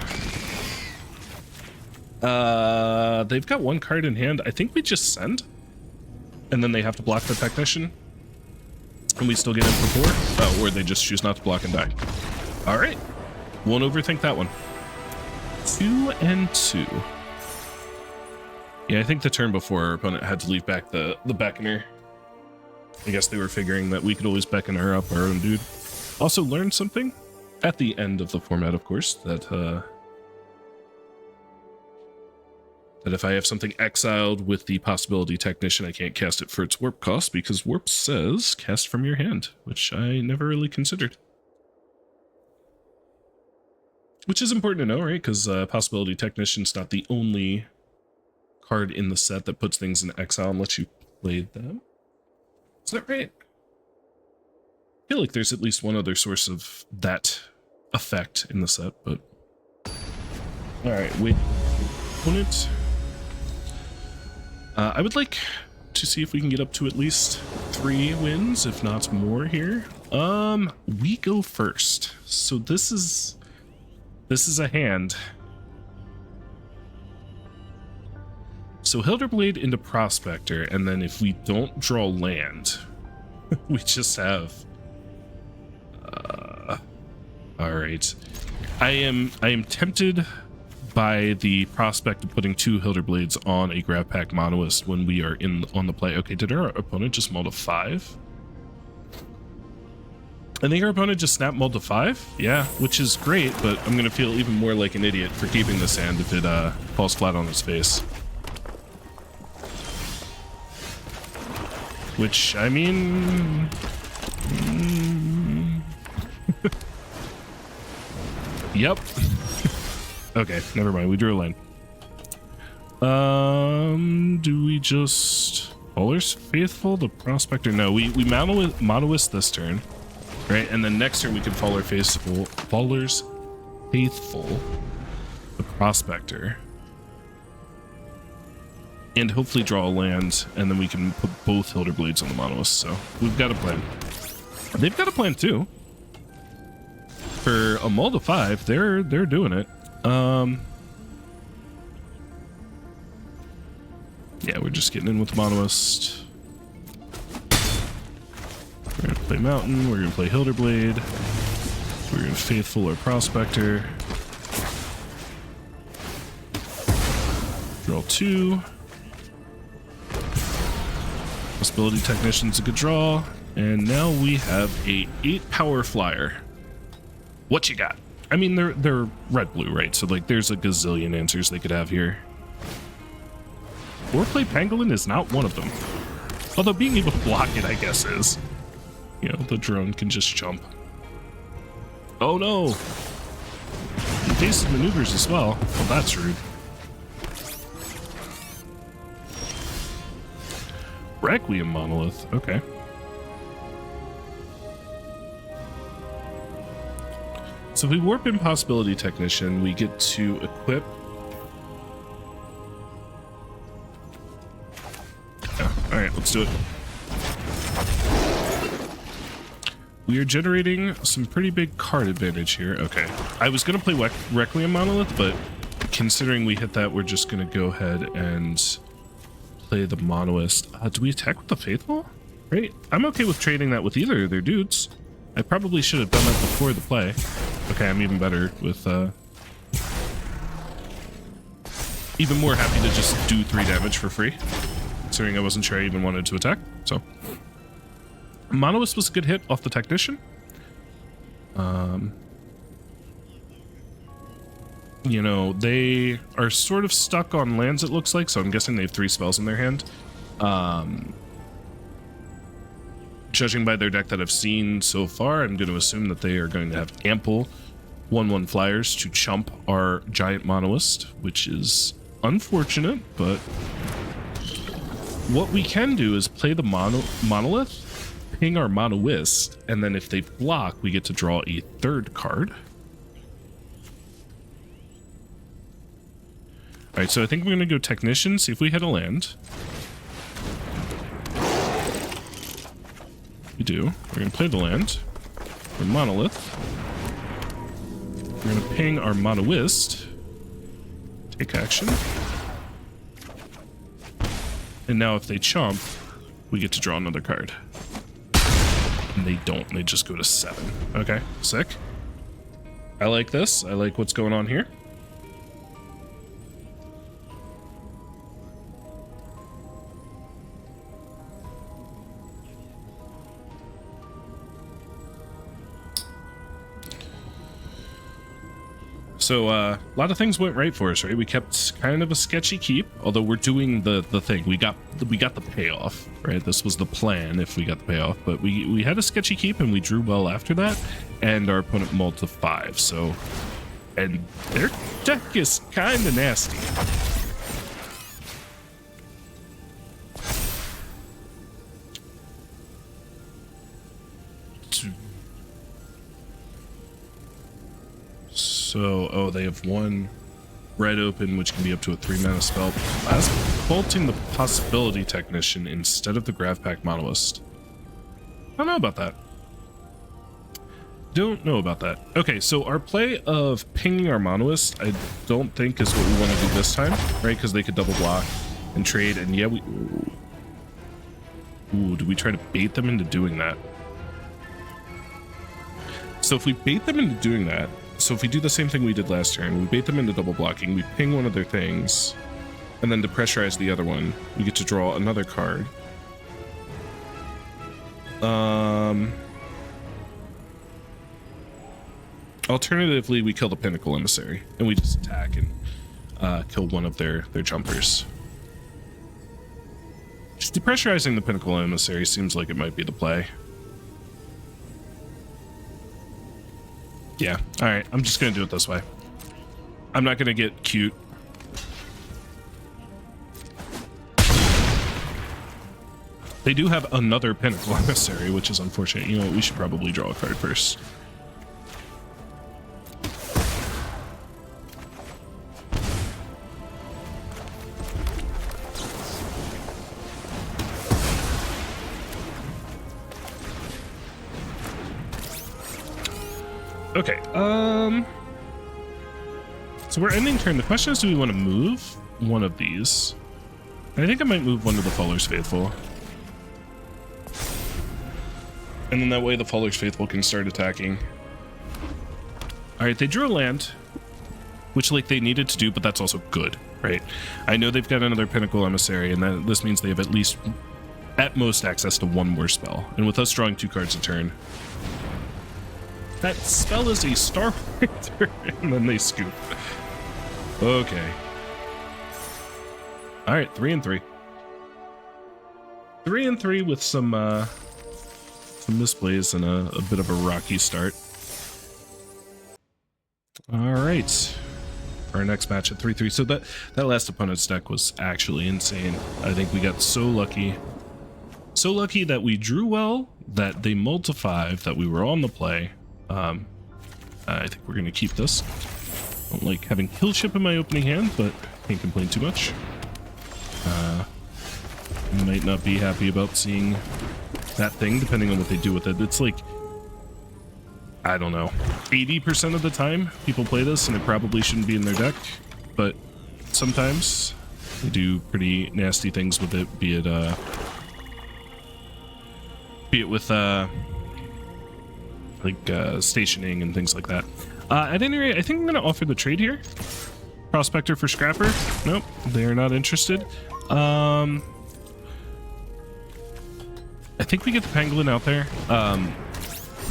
They've got 1 card in hand. I think we just send. And then they have to block the Technician. And we still get in for 4. Oh, or they just choose not to block and die. Alright. Won't overthink that one. 2 and 2. Yeah, I think the turn before our opponent had to leave back the Beckoner. I guess they were figuring that we could always Beckoner up our own dude. Also learned something at the end of the format, of course, that if I have something exiled with the possibility Technician, I can't cast it for its warp cost because warp says cast from your hand, which I never really considered. Which is important to know, right? Because Possibility Technician's not the only card in the set that puts things in exile and lets you play them. Is that right? I feel like there's at least one other source of that effect in the set, but... Alright, wait. Opponent. I would like to see if we can get up to at least 3 wins, if not more here. We go first. So this is a hand. So Hilderblade into Prospector, and then if we don't draw land, we just have... Alright. I am tempted by the prospect of putting 2 Hilderblades on a Grab Pack Monoist when we are on the play. Okay, did our opponent just mull to 5? I think our opponent just snap mulled to 5. Yeah, which is great, but I'm gonna feel even more like an idiot for keeping this hand if it falls flat on its face. Which, I mean... Yep. Okay, never mind. We drew a line. Do we just... Followers Faithful? The Prospector? No, we Monoist this turn. Right, and then next turn we can Followers Faithful, the Prospector, and hopefully draw a land, and then we can put both Hilderblades on the Monoist. So we've got a plan. They've got a plan too. For a mull to 5, they're doing it. Yeah, we're just getting in with the Monoist. We're gonna play Mountain, we're gonna play Hilderblade, we're gonna Faithful or Prospector. Draw 2. Possibility Technician's a good draw. And now we have a 8 power flyer. What you got? I mean, they're red-blue, right? So, like, there's a gazillion answers they could have here. Or play Pangolin is not one of them. Although being able to block it, I guess, is. You know, the drone can just jump. Oh no! Evasive maneuvers as well. Well, that's rude. Requiem Monolith. Okay. So if we warp Impossibility Technician, we get to equip. Yeah, all right, let's do it. We are generating some pretty big card advantage here. Okay, I was gonna play Requiem Monolith, but considering we hit that, we're just gonna go ahead and play the Monoist. Do we attack with the Faithful? Right, I'm okay with trading that with either of their dudes. I probably should have done that before the play. Okay, I'm even better with, even more happy to just do 3 damage for free, considering I wasn't sure I even wanted to attack, so. Monoist was a good hit off the Technician. You know, they are sort of stuck on lands, it looks like, so I'm guessing they have 3 spells in their hand. Judging by their deck that I've seen so far, I'm going to assume that they are going to have ample 1/1 flyers to chump our giant Monoist, which is unfortunate, but what we can do is play the Monolith, ping our Monoist, and then if they block, we get to draw a 3rd card. Alright, so I think we're going to go Technician, see if we hit a land. We do. We're going to play the land. We're Monolith. We're going to ping our Monoist. Take action. And now if they chump, we get to draw another card. And they don't. They just go to 7. Okay, sick. I like this. I like what's going on here. So a lot of things went right for us, right? We kept kind of a sketchy keep, although we're doing the thing. We got the payoff, right? This was the plan if we got the payoff, but we had a sketchy keep and we drew well after that, and our opponent mulled to 5. So, and their deck is kind of nasty. So, oh, they have 1 red open, which can be up to a 3-mana spell. That's bolting the Possibility Technician instead of the Gravpack Monoist. I don't know about that. Don't know about that. Okay, so our play of pinging our Monoist, I don't think is what we want to do this time, right? Because they could double block and trade, and yeah, we... Ooh, do we try to bait them into doing that? So if we bait them into doing that, so if we do the same thing we did last turn, we bait them into double blocking, we ping one of their things, and then depressurize the other one, we get to draw another card. Alternatively, we kill the Pinnacle Emissary, and we just attack and kill one of their jumpers. Just depressurizing the Pinnacle Emissary seems like it might be the play. Yeah, alright, I'm just gonna do it this way. I'm not gonna get cute. They do have another Pinnacle Emissary, which is unfortunate. You know what, we should probably draw a card first. Okay, so we're ending turn. The question is, do we want to move one of these? I think I might move one of the Faller's Faithful. And then that way the Faller's Faithful can start attacking. Alright, they drew a land, which like they needed to do, but that's also good, right? I know they've got another Pinnacle Emissary, and this means they have at least, at most, access to 1 more spell. And with us drawing 2 cards a turn, that spell is a Starwinder, and then they scoop. Okay. Alright, 3 and 3. 3 and 3 with some misplays and a bit of a rocky start. Alright. Our next match at 3-3. So that last opponent's deck was actually insane. I think we got so lucky. So lucky that we drew well, that they mulled to 5, that we were on the play. I think we're going to keep this. Don't like having kill ship in my opening hand, but can't complain too much. Might not be happy about seeing that thing, depending on what they do with it. It's like, I don't know, 80% of the time people play this and it probably shouldn't be in their deck, but sometimes they do pretty nasty things with it, be it with stationing and things like that. At any rate, I think I'm going to offer the trade here. Prospector for Scrapper. Nope, they're not interested. I think we get the Pangolin out there.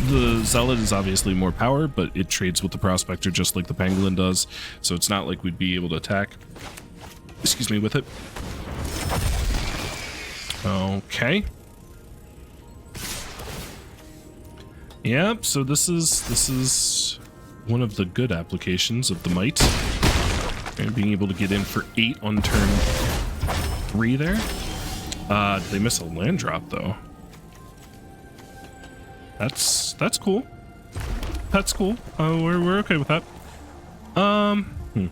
The Zealot is obviously more power, but it trades with the Prospector just like the Pangolin does, so it's not like we'd be able to attack, excuse me, with it. Okay. Yep, so this is one of the good applications of the Might. And being able to get in for 8 on turn 3 there. They miss a land drop though. That's cool. That's cool. We're okay with that. So I'm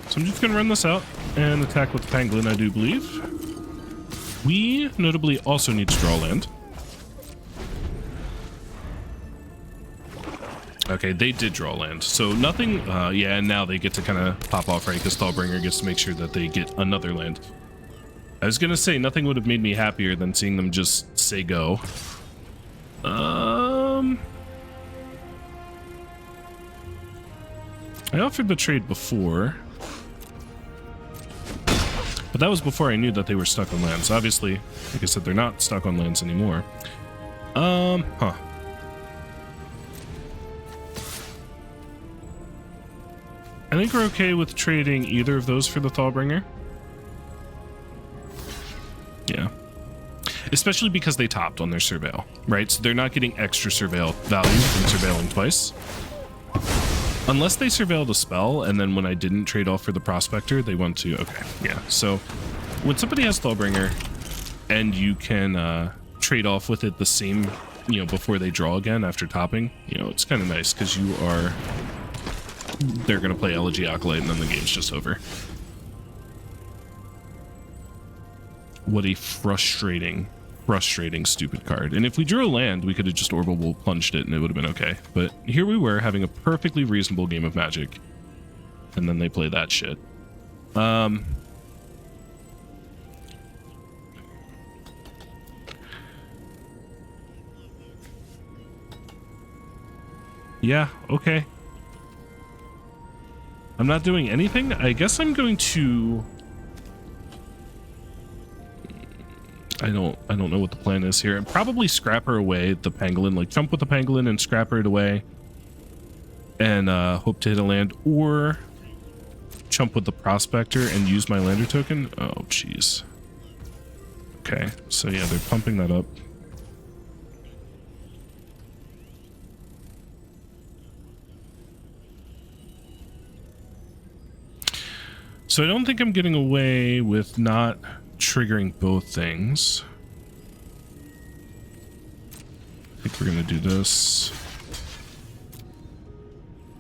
just gonna run this out and attack with the Pangolin, I do believe. We notably also need to draw land. Okay, they did draw land, so nothing. Yeah, and now they get to kind of pop off, right? Because Thalbringer gets to make sure that they get another land. I was gonna say nothing would have made me happier than seeing them just say go. I offered the trade before, but that was before I knew that they were stuck on lands. Obviously, like I said, they're not stuck on lands anymore. Huh. I think we're okay with trading either of those for the Thalbringer. Yeah. Especially because they topped on their Surveil, right? So they're not getting extra Surveil value from surveilling twice. Unless they surveilled a spell, and then when I didn't trade off for the Prospector, they want to... Okay, yeah. So when somebody has Thalbringer, and you can trade off with it the same, before they draw again after topping, it's kind of nice, because you are... They're going to play Elegy Acolyte, and then the game's just over. What a frustrating stupid card. And if we drew a land, we could have just Orbital plunged it, and it would have been okay. But here we were, having a perfectly reasonable game of Magic. And then they play that shit. Yeah, okay. I'm not doing anything. I guess I'm going to... I don't know what the plan is here. Probably scrapper away the Pangolin, like jump with the Pangolin and scrapper it away. And hope to hit a land, or jump with the Prospector and use my lander token. Oh, jeez. Okay, so yeah, they're pumping that up. So I don't think I'm getting away with not triggering both things. I think we're gonna do this.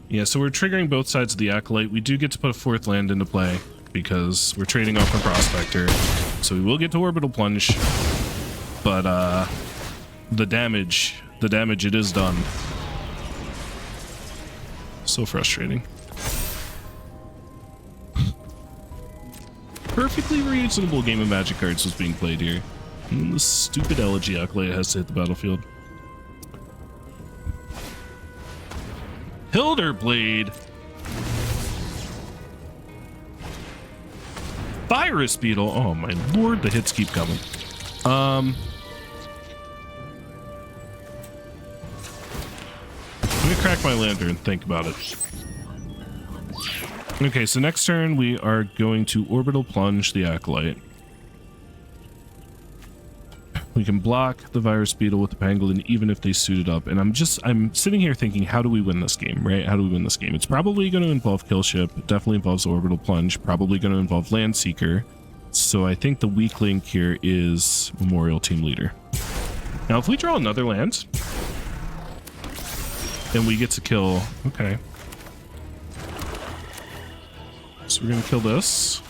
Yeah, so we're triggering both sides of the Acolyte. We do get to put a 4th land into play because we're trading off a Prospector. So we will get to Orbital Plunge, but the damage it is done. So frustrating. Perfectly reasonable game of Magic cards was being played here. And this stupid Elegy Acolyte has to hit the battlefield. Hilderblade! Virus Beetle! Oh my lord, the hits keep coming. I'm gonna crack my lander and think about it. Okay, so next turn we are going to Orbital Plunge the Acolyte. We can block the Virus Beetle with the Pangolin even if they suit it up. And I'm sitting here thinking, how do we win this game, right? How do we win this game? It's probably going to involve Kill Ship. It definitely involves Orbital Plunge. Probably going to involve Land Seeker. So I think the weak link here is Memorial Team Leader. Now, if we draw another land, And we get to kill. Okay. So we're gonna kill this.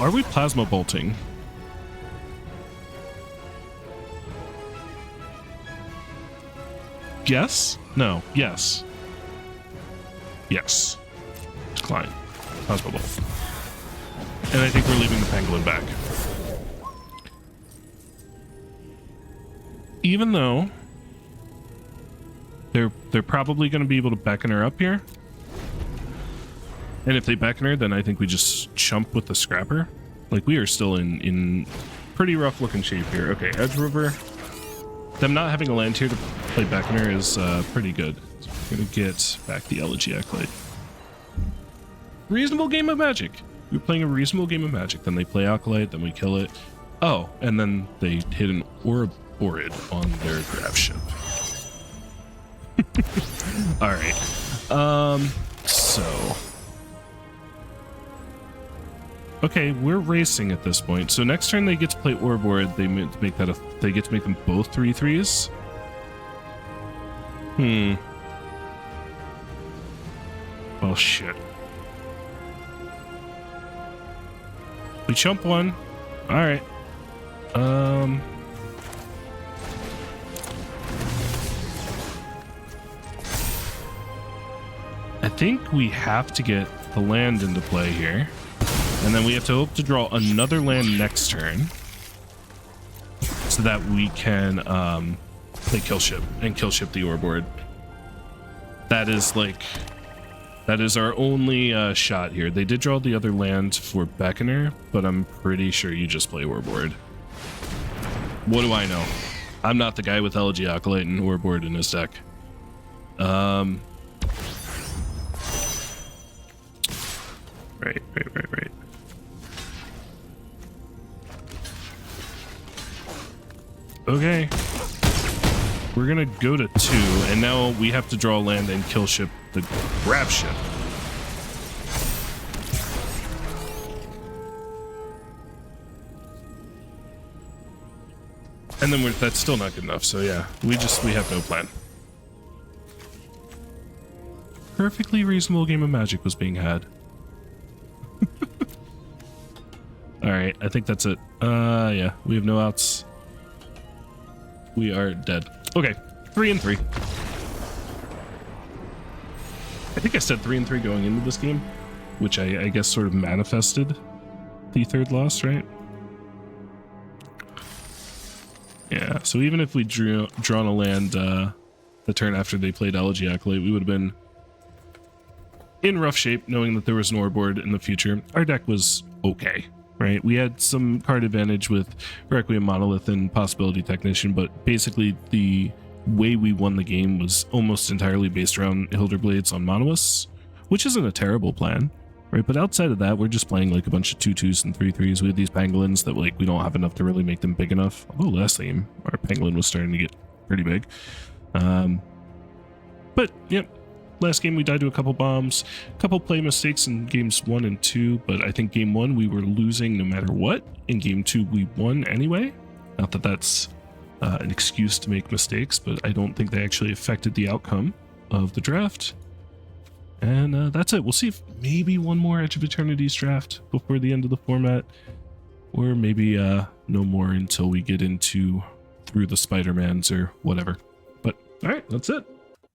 Are we plasma bolting? Yes? No. Yes. Yes. Decline. Plasma bolt. And I think we're leaving the pangolin back. Even though they're probably going to be able to beckon her up here. And if they beckon her, then I think we just chump with the scrapper. Like, we are still in pretty rough looking shape here. Okay, Edge River. Them not having a land here to play beckoner is pretty good. So we're going to get back the Elegy Acolyte. Reasonable game of Magic. We're playing a reasonable game of Magic. Then they play Acolyte, then we kill it. Oh, and then they hit an Ouroborid on their grab ship. Alright. So... Okay, we're racing at this point. So next turn they get to play Ouroborid. They make that they get to make them both 3/3s. Well, shit. We chump one. All right. I think we have to get the land into play here. And then we have to hope to draw another land next turn so that we can play kill ship and kill ship the Ouroborid. That is our only shot here. They did draw the other land for Beckoner, but I'm pretty sure you just play Ouroborid. What do I know? I'm not the guy with Elegy Acolyte and Ouroborid in his deck. Right. Okay. We're gonna go to 2, and now we have to draw land and kill ship the grab ship. And then that's still not good enough, so yeah, we have no plan. Perfectly reasonable game of Magic was being had. Alright, I think that's it. Yeah, we have no outs. We are dead. Okay, 3-3. I think I said 3-3 going into this game, which I guess sort of manifested the third loss, right? Yeah, so even if we drawn a land the turn after they played Elegy Acolyte, we would have been in rough shape knowing that there was an Ouroborid in the future. Our deck was okay. Right, we had some card advantage with Requiem Monolith and Possibility Technician, but basically the way we won the game was almost entirely based around Hilderblades on Monous, which isn't a terrible plan, right? But outside of that, we're just playing like a bunch of 2/2s and 3/3s. We had these pangolins that like we don't have enough to really make them big enough. Although last game our pangolin was starting to get pretty big. But yep. Last game we died to a couple bombs, a couple play mistakes in games 1 and 2, but I think game 1 we were losing no matter what. In game 2 we won anyway. Not that that's an excuse to make mistakes, but I don't think they actually affected the outcome of the draft. And that's it. We'll see if maybe one more Edge of Eternity's draft before the end of the format, or maybe no more until we get into Through the Spider-Mans or whatever. But all right, that's it.